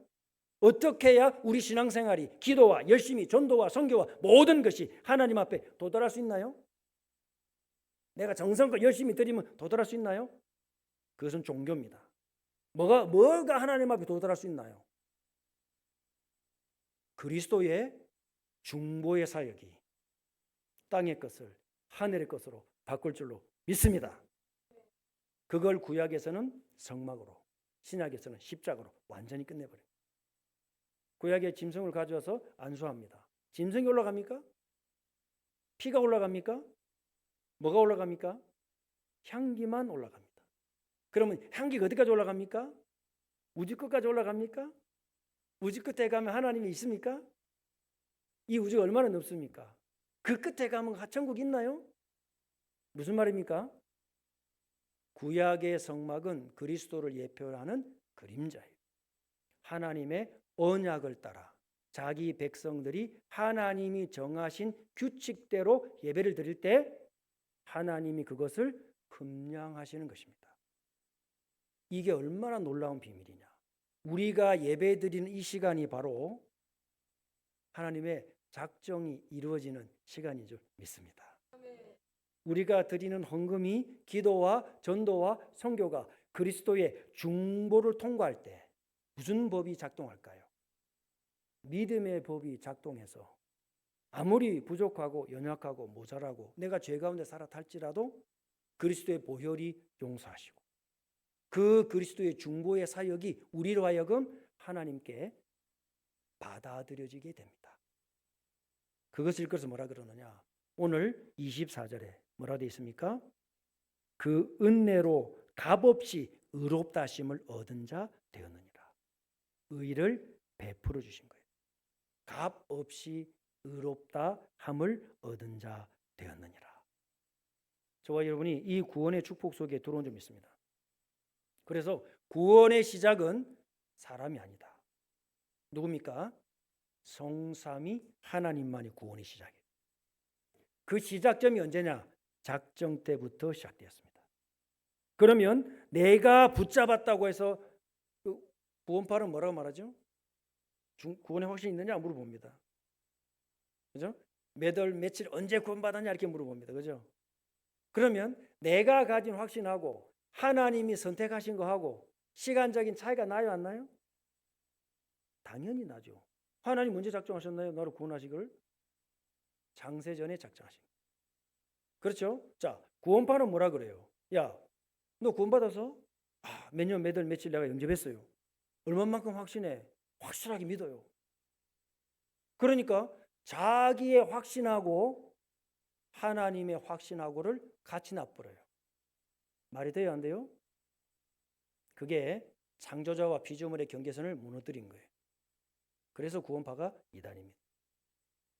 어떻게 해야 우리 신앙생활이 기도와 열심히 전도와 선교와 모든 것이 하나님 앞에 도달할 수 있나요? 내가 정성껏 열심히 드리면 도달할 수 있나요? 그것은 종교입니다. 뭐가 하나님 앞에 도달할 수 있나요? 그리스도의 중보의 사역이 땅의 것을 하늘의 것으로 바꿀 줄로 믿습니다. 그걸 구약에서는 성막으로, 신약에서는 십자가로 완전히 끝내버려요. 구약의 짐승을 가져와서 안수합니다. 짐승이 올라갑니까? 피가 올라갑니까? 뭐가 올라갑니까? 향기만 올라갑니다. 그러면 향기가 어디까지 올라갑니까? 우주 끝까지 올라갑니까? 우주 끝에 가면 하나님이 있습니까? 이 우주가 얼마나 넓습니까? 그 끝에 가면 천국이 있나요? 무슨 말입니까? 구약의 성막은 그리스도를 예표하는 그림자예요. 하나님의 언약을 따라 자기 백성들이 하나님이 정하신 규칙대로 예배를 드릴 때 하나님이 그것을 금량하시는 것입니다. 이게 얼마나 놀라운 비밀이냐. 우리가 예배 드리는 이 시간이 바로 하나님의 작정이 이루어지는 시간인 줄 믿습니다. 우리가 드리는 헌금이 기도와 전도와 선교가 그리스도의 중보를 통과할 때 무슨 법이 작동할까요? 믿음의 법이 작동해서 아무리 부족하고 연약하고 모자라고 내가 죄 가운데 살아 탈지라도 그리스도의 보혈이 용서하시고 그 그리스도의 중보의 사역이 우리로 하여금 하나님께 받아들여지게 됩니다. 그것을 읽어서 뭐라 그러느냐? 오늘 24절에 뭐라 되어 있습니까? 그 은혜로 값없이 의롭다 하심을 얻은 자 되었느니라. 의를 베풀어 주신 거예요. 값없이 의롭다 함을 얻은 자 되었느니라. 저와 여러분이 이 구원의 축복 속에 들어온 줄 믿습니다. 그래서 구원의 시작은 사람이 아니다. 누굽니까? 성삼위 하나님만이 구원의 시작이에요. 그 시작점이 언제냐? 작정 때부터 시작되었습니다. 그러면 내가 붙잡았다고 해서 그 구원파는 뭐라고 말하죠? 구원의 확신이 있느냐 물어봅니다. 그죠? 몇 월 며칠 언제 구원받았냐 이렇게 물어봅니다. 그죠? 그러면 내가 가진 확신하고 하나님이 선택하신 거하고 시간적인 차이가 나요 안 나요? 당연히 나죠. 하나님 언제 작정하셨나요? 나를 구원하시기를? 장세전에 작정하신 거예요. 그렇죠? 자, 구원파는 뭐라 그래요? 야, 너 구원받아서? 몇 년, 몇 월, 며칠 내가 영접했어요. 얼마만큼 확신해? 확실하게 믿어요. 그러니까 자기의 확신하고 하나님의 확신하고를 같이 놔버려요. 말이 돼요, 안 돼요? 그게 창조자와 피조물의 경계선을 무너뜨린 거예요. 그래서 구원파가 이단입니다.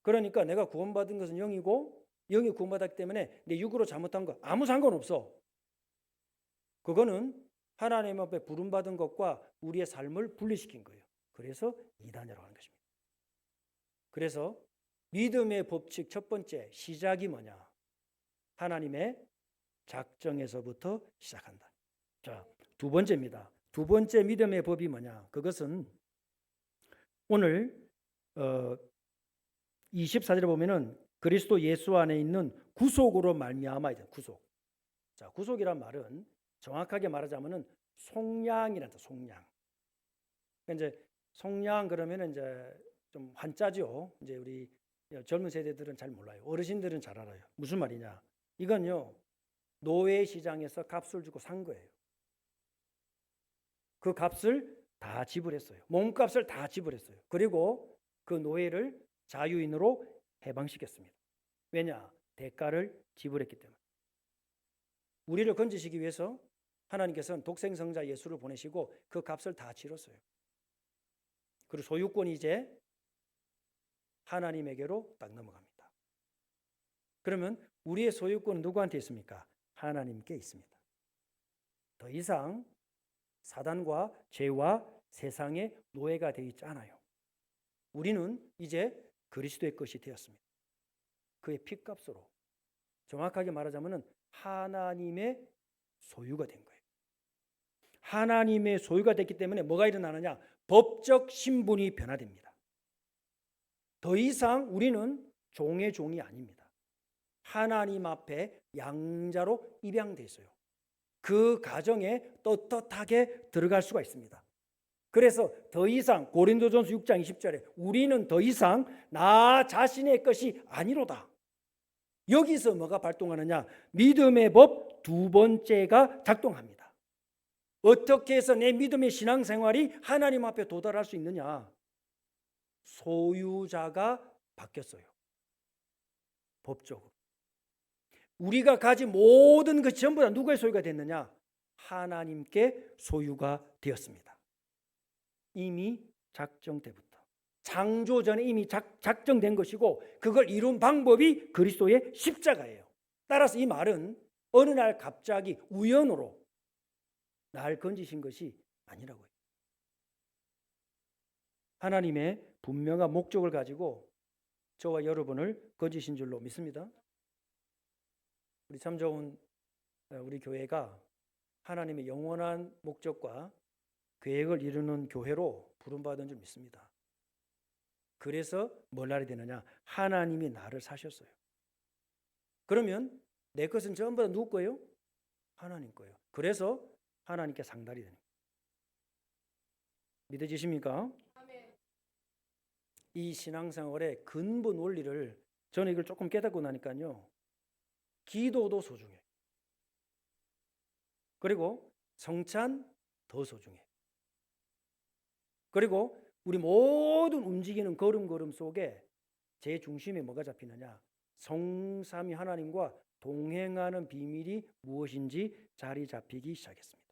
그러니까 내가 구원받은 것은 영이고 영이 구원받았기 때문에 내 육으로 잘못한 거 아무 상관없어. 그거는 하나님 앞에 부름받은 것과 우리의 삶을 분리시킨 거예요. 그래서 이단이라고 하는 것입니다. 그래서 믿음의 법칙 첫 번째 시작이 뭐냐? 하나님의 작정에서부터 시작한다. 자, 두 번째입니다. 두 번째 믿음의 법이 뭐냐? 그것은 오늘 24절에 보면은 그리스도 예수 안에 있는 구속으로 말미암아야 구속. 자, 구속이란 말은 정확하게 말하자면은 속량이란다. 속량. 이제 속량 그러면은 이제 좀 한자죠. 이제 우리 젊은 세대들은 잘 몰라요. 어르신들은 잘 알아요. 무슨 말이냐? 이건요. 노예 시장에서 값을 주고 산 거예요. 그 값을 다 지불했어요. 몸값을 다 지불했어요. 그리고 그 노예를 자유인으로 해방시켰습니다. 왜냐? 대가를 지불했기 때문에. 우리를 건지시기 위해서 하나님께서는 독생성자 예수를 보내시고 그 값을 다 치렀어요. 그리고 소유권이 이제 하나님에게로 딱 넘어갑니다. 그러면 우리의 소유권은 누구한테 있습니까? 하나님께 있습니다. 더 이상 사단과 죄와 세상의 노예가 되어 있지 않아요. 우리는 이제 그리스도의 것이 되었습니다. 그의 피값으로 정확하게 말하자면 하나님의 소유가 된 거예요. 하나님의 소유가 됐기 때문에 뭐가 일어나느냐? 법적 신분이 변화됩니다. 더 이상 우리는 종의 종이 아닙니다. 하나님 앞에 양자로 입양돼 있어요. 그 가정에 떳떳하게 들어갈 수가 있습니다. 그래서 더 이상 고린도전서 6장 20절에 우리는 더 이상 나 자신의 것이 아니로다. 여기서 뭐가 발동하느냐? 믿음의 법 두 번째가 작동합니다. 어떻게 해서 내 믿음의 신앙생활이 하나님 앞에 도달할 수 있느냐? 소유자가 바뀌었어요. 법적으로. 우리가 가진 모든 것이 전부 다 누구의 소유가 됐느냐? 하나님께 소유가 되었습니다. 이미 작정 때부터. 창조 전에 이미 작정된 것이고 그걸 이룬 방법이 그리스도의 십자가예요. 따라서 이 말은 어느 날 갑자기 우연으로 날 건지신 것이 아니라고요. 하나님의 분명한 목적을 가지고 저와 여러분을 건지신 줄로 믿습니다. 우리 참 좋은 우리 교회가 하나님의 영원한 목적과 계획을 이루는 교회로 부름받은 줄 믿습니다. 그래서 뭘 알아야 되느냐? 하나님이 나를 사셨어요. 그러면 내 것은 전부 다 누구 거예요? 하나님 거예요. 그래서 하나님께 상달이 되는 거예요. 믿어지십니까? 이 신앙생활의 근본 원리를 저는 이걸 조금 깨닫고 나니까요. 기도도 소중해. 그리고 성찬 더 소중해. 그리고 우리 모든 움직이는 걸음걸음 속에 제 중심에 뭐가 잡히느냐? 성삼위 하나님과 동행하는 비밀이 무엇인지 자리 잡히기 시작했습니다.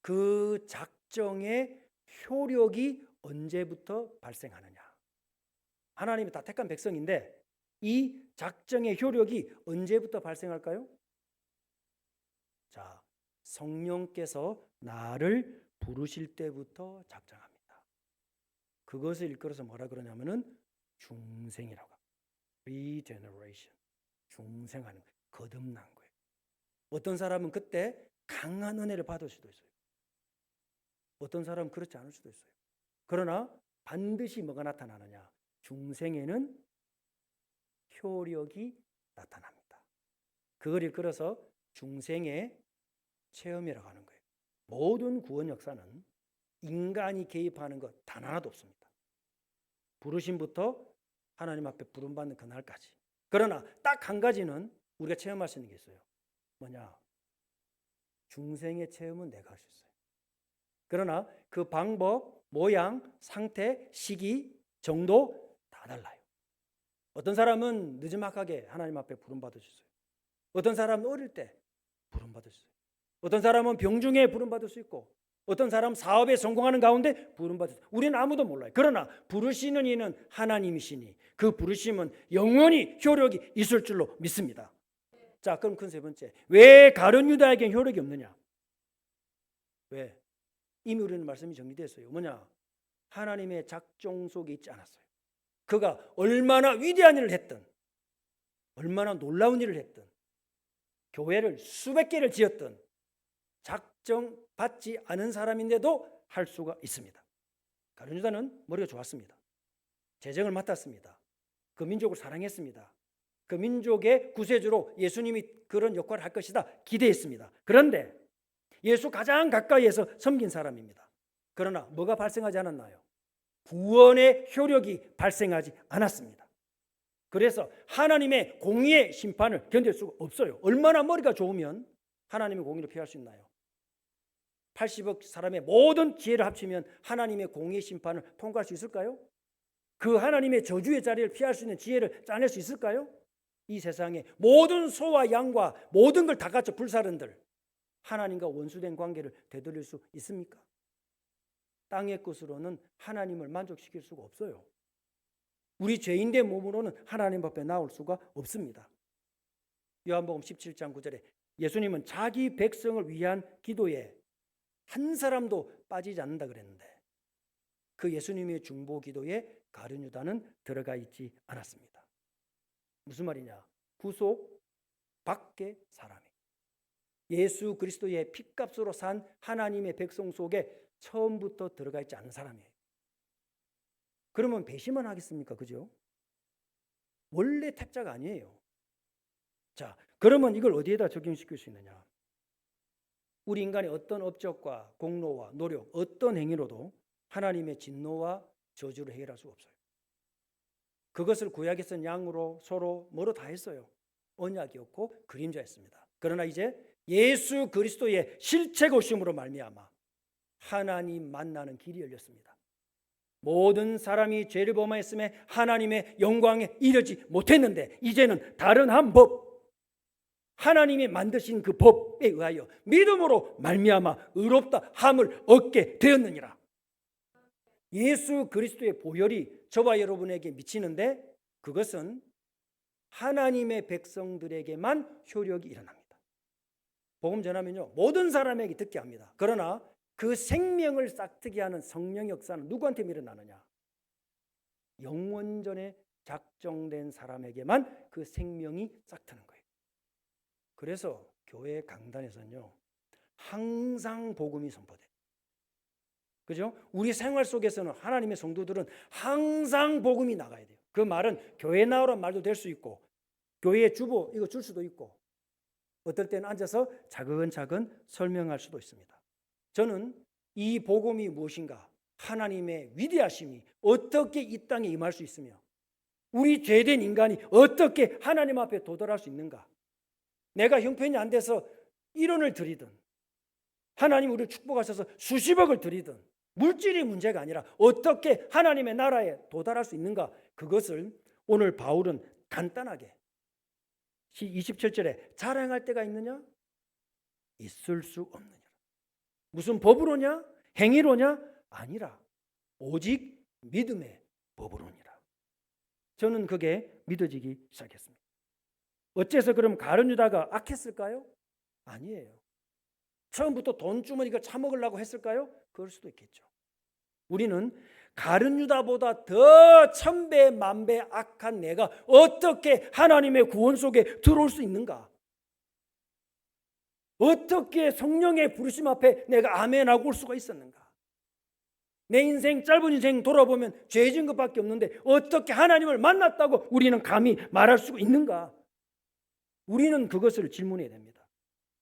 그 작정의 효력이 언제부터 발생하느냐? 하나님이 다 택한 백성인데 이 작정의 효력이 언제부터 발생할까요? 자, 성령께서 나를 부르실 때부터 작정합니다. 그것을 일컬어서 뭐라 그러냐면은 중생이라고 합니다. Regeneration. 중생하는 거예요. 거듭난 거예요. 어떤 사람은 그때 강한 은혜를 받을 수도 있어요. 어떤 사람은 그렇지 않을 수도 있어요. 그러나 반드시 뭐가 나타나느냐? 중생에는 효력이 나타납니다. 그걸 일컬어서 중생의 체험이라고 하는 거예요. 모든 구원 역사는 인간이 개입하는 것 단 하나도 없습니다. 부르심부터 하나님 앞에 부름받는 그날까지. 그러나 딱 한 가지는 우리가 체험할 수 있는 게 있어요. 뭐냐? 중생의 체험은 내가 할 수 있어요. 그러나 그 방법, 모양, 상태, 시기, 정도 다 달라요. 어떤 사람은 느지막하게 하나님 앞에 부름받을 수 있어요. 어떤 사람은 어릴 때 부름받을 수 있어요. 어떤 사람은 병중에 부름받을 수 있고 어떤 사람은 사업에 성공하는 가운데 부름받을 수 있어요. 우리는 아무도 몰라요. 그러나 부르시는 이는 하나님이시니 그 부르심은 영원히 효력이 있을 줄로 믿습니다. 자, 그럼 큰 세 번째, 왜 가룟 유다에겐 효력이 없느냐? 왜? 이미 우리는 말씀이 정리됐어요. 뭐냐? 하나님의 작정 속에 있지 않았어요. 그가 얼마나 위대한 일을 했든 얼마나 놀라운 일을 했든 교회를 수백 개를 지었든 작정받지 않은 사람인데도 할 수가 있습니다. 가룟 유다는 머리가 좋았습니다. 재정을 맡았습니다. 그 민족을 사랑했습니다. 그 민족의 구세주로 예수님이 그런 역할을 할 것이다 기대했습니다. 그런데 예수 가장 가까이에서 섬긴 사람입니다. 그러나 뭐가 발생하지 않았나요? 구원의 효력이 발생하지 않았습니다. 그래서 하나님의 공의의 심판을 견딜 수가 없어요. 얼마나 머리가 좋으면 하나님의 공의를 피할 수 있나요? 80억 사람의 모든 지혜를 합치면 하나님의 공의의 심판을 통과할 수 있을까요? 그 하나님의 저주의 자리를 피할 수 있는 지혜를 짜낼 수 있을까요? 이 세상에 모든 소와 양과 모든 걸 다 갖춰 불사른들 하나님과 원수된 관계를 되돌릴 수 있습니까? 땅의 것으로는 하나님을 만족시킬 수가 없어요. 우리 죄인된 몸으로는 하나님 앞에 나올 수가 없습니다. 요한복음 17장 9절에 예수님은 자기 백성을 위한 기도에 한 사람도 빠지지 않는다 그랬는데 그 예수님의 중보 기도에 가룟 유다는 들어가 있지 않았습니다. 무슨 말이냐? 구속 밖의 사람이 예수 그리스도의 핏값으로 산 하나님의 백성 속에 처음부터 들어가 있지 않은 사람이에요. 그러면 배신만 하겠습니까? 그죠? 원래 택자가 아니에요. 자, 그러면 이걸 어디에다 적용시킬 수 있느냐? 우리 인간의 어떤 업적과 공로와 노력, 어떤 행위로도 하나님의 진노와 저주를 해결할 수가 없어요. 그것을 구약에서는 양으로 소로 뭐로 다 했어요. 언약이었고 그림자였습니다. 그러나 이제 예수 그리스도의 실체 오심으로 말미암아 하나님 만나는 길이 열렸습니다. 모든 사람이 죄를 범하였음에 하나님의 영광에 이르지 못했는데 이제는 다른 한 법, 하나님이 만드신 그 법에 의하여 믿음으로 말미암아 의롭다 함을 얻게 되었느니라. 예수 그리스도의 보혈이 저와 여러분에게 미치는데 그것은 하나님의 백성들에게만 효력이 일어납니다. 복음 전하면요 모든 사람에게 듣게 합니다. 그러나 그 생명을 싹트게 하는 성령 역사는 누구한테 일어나느냐? 영원전에 작정된 사람에게만 그 생명이 싹트는 거예요. 그래서 교회 강단에서는요 항상 복음이 선포돼요. 그죠? 우리 생활 속에서는 하나님의 성도들은 항상 복음이 나가야 돼요. 그 말은 교회 나오란 말도 될 수 있고 교회의 주보 이거 줄 수도 있고 어떨 때는 앉아서 차근차근 설명할 수도 있습니다. 저는 이 복음이 무엇인가? 하나님의 위대하심이 어떻게 이 땅에 임할 수 있으며 우리 죄된 인간이 어떻게 하나님 앞에 도달할 수 있는가? 내가 형편이 안 돼서 1원을 드리든 하나님 우리를 축복하셔서 수십억을 드리든 물질이 문제가 아니라 어떻게 하나님의 나라에 도달할 수 있는가? 그것을 오늘 바울은 간단하게 27절에 자랑할 때가 있느냐? 있을 수 없느냐. 무슨 법으로냐? 행위로냐? 아니라 오직 믿음의 법으로니라. 저는 그게 믿어지기 시작했습니다. 어째서 그럼 가룟 유다가 악했을까요? 아니에요. 처음부터 돈 주머니가 차먹으려고 했을까요? 그럴 수도 있겠죠. 우리는 가룟 유다보다 더 천배 만배 악한 내가 어떻게 하나님의 구원 속에 들어올 수 있는가? 어떻게 성령의 부르심 앞에 내가 아멘하고 올 수가 있었는가? 내 인생 짧은 인생 돌아보면 죄진 것밖에 없는데 어떻게 하나님을 만났다고 우리는 감히 말할 수 있는가? 우리는 그것을 질문해야 됩니다.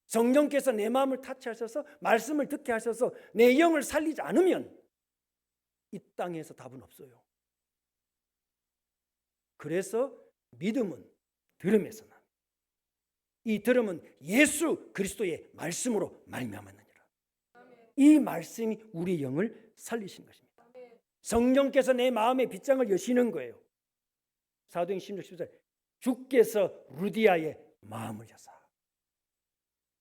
성령께서 내 마음을 타치하셔서 말씀을 듣게 하셔서 내 영을 살리지 않으면 이 땅에서 답은 없어요. 그래서 믿음은 들음에서 납니다. 이 들음은 예수 그리스도의 말씀으로 말미암았느니라. 이 말씀이 우리의 영을 살리신 것입니다. 성령께서 내 마음의 빗장을 여시는 거예요. 사도행 16, 14절 주께서 루디아의 마음을 여사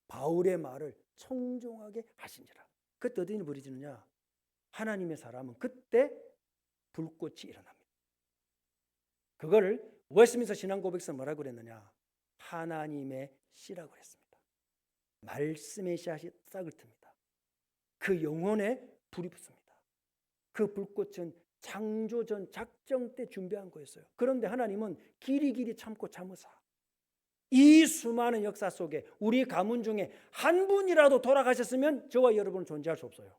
바울의 말을 청종하게 하시니라. 그때 어떤 일이 벌어지느냐? 하나님의 사람은 그때 불꽃이 일어납니다. 그거를 웨스민스터 신앙고백서 뭐라고 그랬느냐? 하나님의 씨라고 그랬습니다. 말씀의 씨앗이 싹을 틉니다. 그 영혼에 불이 붙습니다. 그 불꽃은 창조전 작정 때 준비한 거였어요. 그런데 하나님은 길이 참고 참으사 이 수많은 역사 속에 우리 가문 중에 한 분이라도 돌아가셨으면 저와 여러분은 존재할 수 없어요.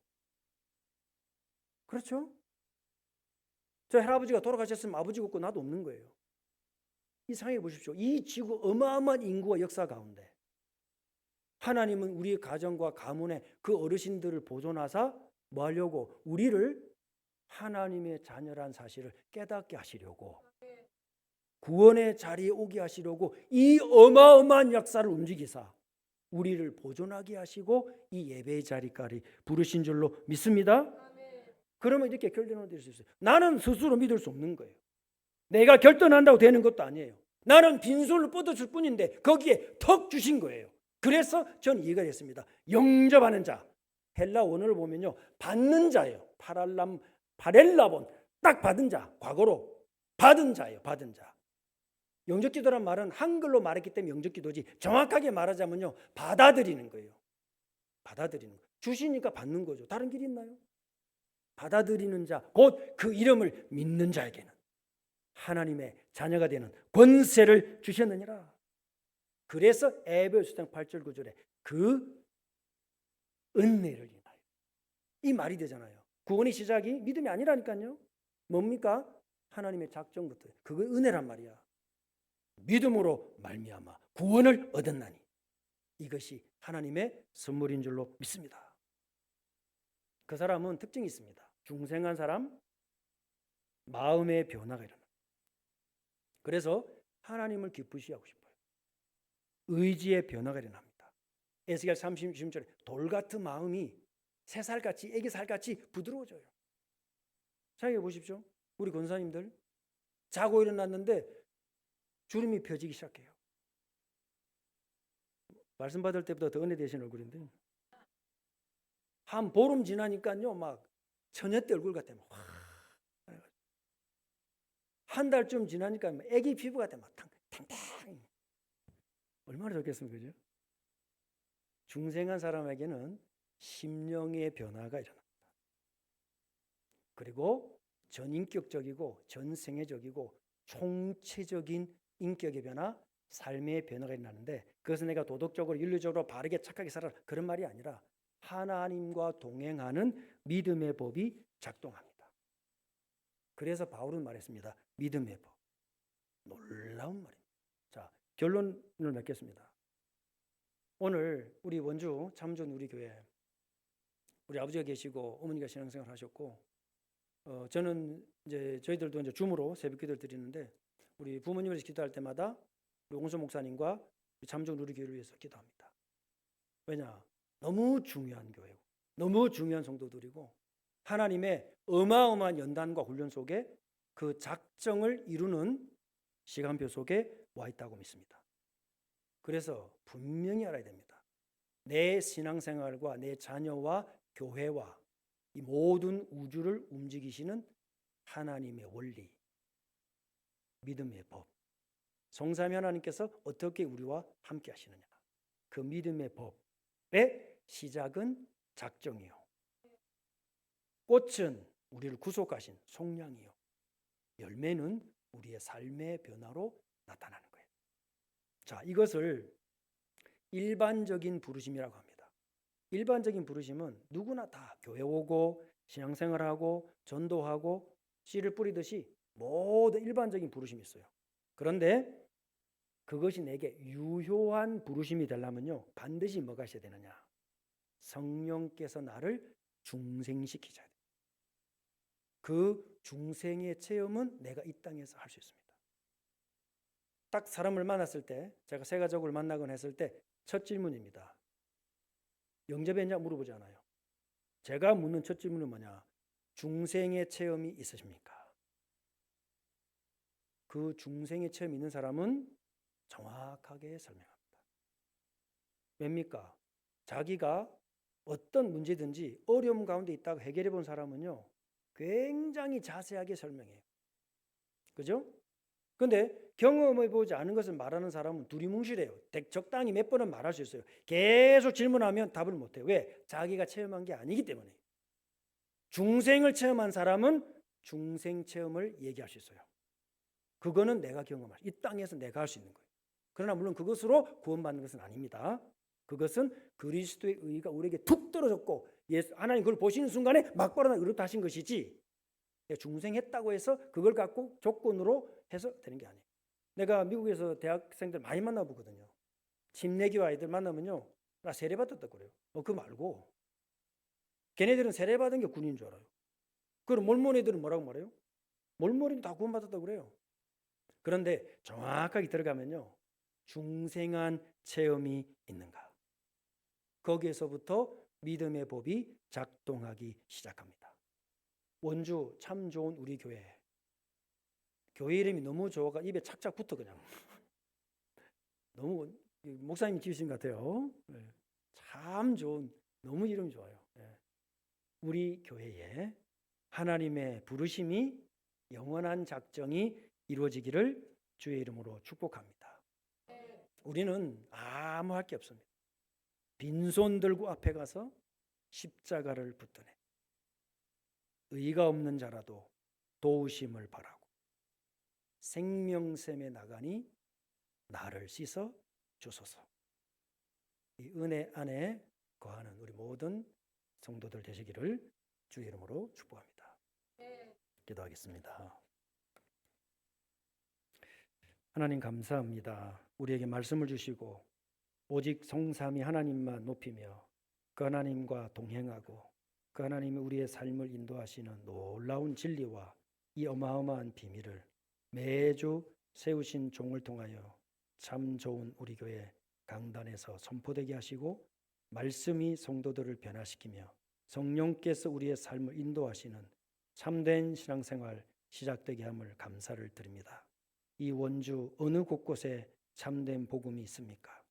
그렇죠? 저 할아버지가 돌아가셨으면 아버지가 없고 나도 없는 거예요. 이상해 보십시오. 이 지구 어마어마한 인구와 역사 가운데 하나님은 우리의 가정과 가문의 그 어르신들을 보존하사 뭐 하려고? 우리를 하나님의 자녀란 사실을 깨닫게 하시려고, 구원의 자리에 오게 하시려고 이 어마어마한 역사를 움직이사 우리를 보존하게 하시고 이 예배의 자리까지 부르신 줄로 믿습니다. 그러면 이렇게 결론을 내릴 수 있어요. 나는 스스로 믿을 수 없는 거예요. 내가 결단한다고 되는 것도 아니에요. 나는 빈손을 뻗었을 뿐인데 거기에 턱 주신 거예요. 그래서 저는 이해가 됐습니다. 영접하는 자, 헬라 원어를 보면요, 받는 자예요. 파렐라본, 딱 받은 자, 과거로 받은 자예요. 받은 자. 영접기도란 말은 한글로 말했기 때문에 영접기도지, 정확하게 말하자면요, 받아들이는 거예요. 받아들이는 거. 주시니까 받는 거죠. 다른 길이 있나요? 받아들이는 자, 곧 그 이름을 믿는 자에게는 하나님의 자녀가 되는 권세를 주셨느니라. 그래서 에베소서 8절 9절에 그 은혜를 인하여, 이 말이 되잖아요. 구원의 시작이 믿음이 아니라니까요. 뭡니까? 하나님의 작정부터. 그거 은혜란 말이야. 믿음으로 말미암아 구원을 얻었나니 이것이 하나님의 선물인 줄로 믿습니다. 그 사람은 특징이 있습니다. 중생한 사람, 마음의 변화가 일어납니다. 그래서 하나님을 기쁘시게 하고 싶어요. 의지의 변화가 일어납니다. 에스겔 36절에 돌 같은 마음이 새살같이, 애기살같이 부드러워져요. 생각해 보십시오. 우리 권사님들 자고 일어났는데 주름이 펴지기 시작해요. 말씀 받을 때보다 더 은혜 되신 얼굴인데 한 보름 지나니까요, 막 처녀 때 얼굴 같아. 한 달쯤 지나니까 애기 피부 같아. 막 탕탕. 얼마나 좋겠습니까, 그죠? 중생한 사람에게는 심령의 변화가 일어납니다. 그리고 전인격적이고 전생애적이고 총체적인 인격의 변화, 삶의 변화가 일어나는데 그것은 내가 도덕적으로 윤리적으로 바르게 착하게 살아라 그런 말이 아니라 하나님과 동행하는 믿음의 법이 작동합니다. 그래서 바울은 말했습니다. 믿음의 법. 놀라운 말입니다. 자, 결론을 맺겠습니다. 오늘 우리 원주 참전 우리 교회 우리 아버지가 계시고 어머니가 신앙생활 하셨고 저는 이제 저희들도 이제 줌으로 새벽기도를 드리는데 우리 부모님을 기도할 때마다 우리 홍수 목사님과 참전 우리 교회를 위해서 기도합니다. 왜냐? 너무 중요한 교회고 너무 중요한 성도들이고 하나님의 어마어마한 연단과 훈련 속에 그 작정을 이루는 시간표 속에 와 있다고 믿습니다. 그래서 분명히 알아야 됩니다. 내 신앙생활과 내 자녀와 교회와 이 모든 우주를 움직이시는 하나님의 원리, 믿음의 법, 성삼위 하나님께서 어떻게 우리와 함께 하시느냐, 그 믿음의 법의 시작은 작정이요, 꽃은 우리를 구속하신 속량이요, 열매는 우리의 삶의 변화로 나타나는 거예요. 자, 이것을 일반적인 부르심이라고 합니다. 일반적인 부르심은 누구나 다 교회 오고 신앙생활하고 전도하고 씨를 뿌리듯이 모든 일반적인 부르심이 있어요. 그런데 그것이 내게 유효한 부르심이 되려면요, 반드시 뭐가 있어야 되느냐? 성령께서 나를 중생시키셔야 돼요. 그 중생의 체험은 내가 이 땅에서 할 수 있습니다. 딱 사람을 만났을 때, 제가 새 가족을 만나곤 했을 때 첫 질문입니다. 영접했냐 물어보잖아요. 제가 묻는 첫 질문은 뭐냐? 중생의 체험이 있으십니까? 그 중생의 체험이 있는 사람은 정확하게 설명합니다. 왜입니까? 자기가 어떤 문제든지 어려움 가운데 있다가 해결해 본 사람은요, 굉장히 자세하게 설명해요. 그죠? 근데 경험해 보지 않은 것을 말하는 사람은 두리뭉실해요. 적당히 몇 번은 말할 수 있어요. 계속 질문하면 답을 못해요. 왜? 자기가 체험한 게 아니기 때문에. 중생을 체험한 사람은 중생 체험을 얘기할 수 있어요. 그거는 내가 경험할, 이 땅에서 내가 할 수 있는 거예요. 그러나 물론 그것으로 구원받는 것은 아닙니다. 그것은 그리스도의 의가 우리에게 툭 떨어졌고 하나님 그걸 보시는 순간에 막바로 그렇다 하신 것이지, 중생했다고 해서 그걸 갖고 조건으로 해서 되는 게 아니에요. 내가 미국에서 대학생들 많이 만나보거든요. 침례교 아이들 만나면요, 나 세례받았다 그래요. 그거 말고 걔네들은 세례받은 게 군인 줄 알아요. 그럼 몰몬애들은 뭐라고 말해요? 몰몬애는 다 구원받았다 그래요. 그런데 정확하게 들어가면요, 중생한 체험이 있는가, 거기에서부터 믿음의 법이 작동하기 시작합니다. 원주 참 좋은 우리 교회 이름이 너무 좋아가 입에 착착 붙어 그냥. 너무 목사님 지으신 것 같아요. 참 좋은, 너무 이름 좋아요. 우리 교회에 하나님의 부르심이, 영원한 작정이 이루어지기를 주의 이름으로 축복합니다. 우리는 아무 할 게 없습니다. 빈손 들고 앞에 가서 십자가를 붙드네. 의가 없는 자라도 도우심을 바라고 생명샘에 나가니 나를 씻어 주소서. 이 은혜 안에 거하는 우리 모든 성도들 되시기를 주의 이름으로 축복합니다. 기도하겠습니다. 하나님 감사합니다. 우리에게 말씀을 주시고 오직 성삼위 하나님만 높이며 그 하나님과 동행하고 그 하나님이 우리의 삶을 인도하시는 놀라운 진리와 이 어마어마한 비밀을 매주 세우신 종을 통하여 참 좋은 우리 교회 강단에서 선포되게 하시고, 말씀이 성도들을 변화시키며 성령께서 우리의 삶을 인도하시는 참된 신앙생활 시작되게 함을 감사를 드립니다. 이 원주 어느 곳곳에 참된 복음이 있습니까?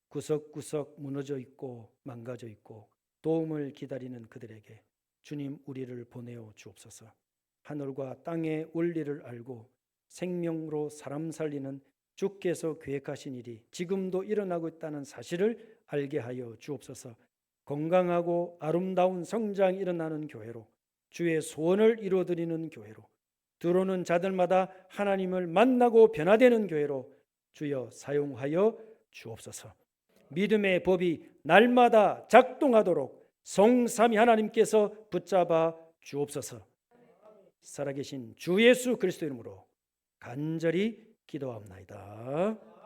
구석구석 무너져 있고 망가져 있고 도움을 기다리는 그들에게 주님 우리를 보내어 주옵소서. 하늘과 땅의 원리를 알고 생명으로 사람 살리는 주께서 계획하신 일이 지금도 일어나고 있다는 사실을 알게 하여 주옵소서. 건강하고 아름다운 성장이 일어나는 교회로, 주의 소원을 이루어드리는 교회로, 들어오는 자들마다 하나님을 만나고 변화되는 교회로 주여 사용하여 주옵소서. 믿음의 법이 날마다 작동하도록 성삼위 하나님께서 붙잡아 주옵소서. 살아계신 주 예수 그리스도 이름으로 간절히 기도합나이다.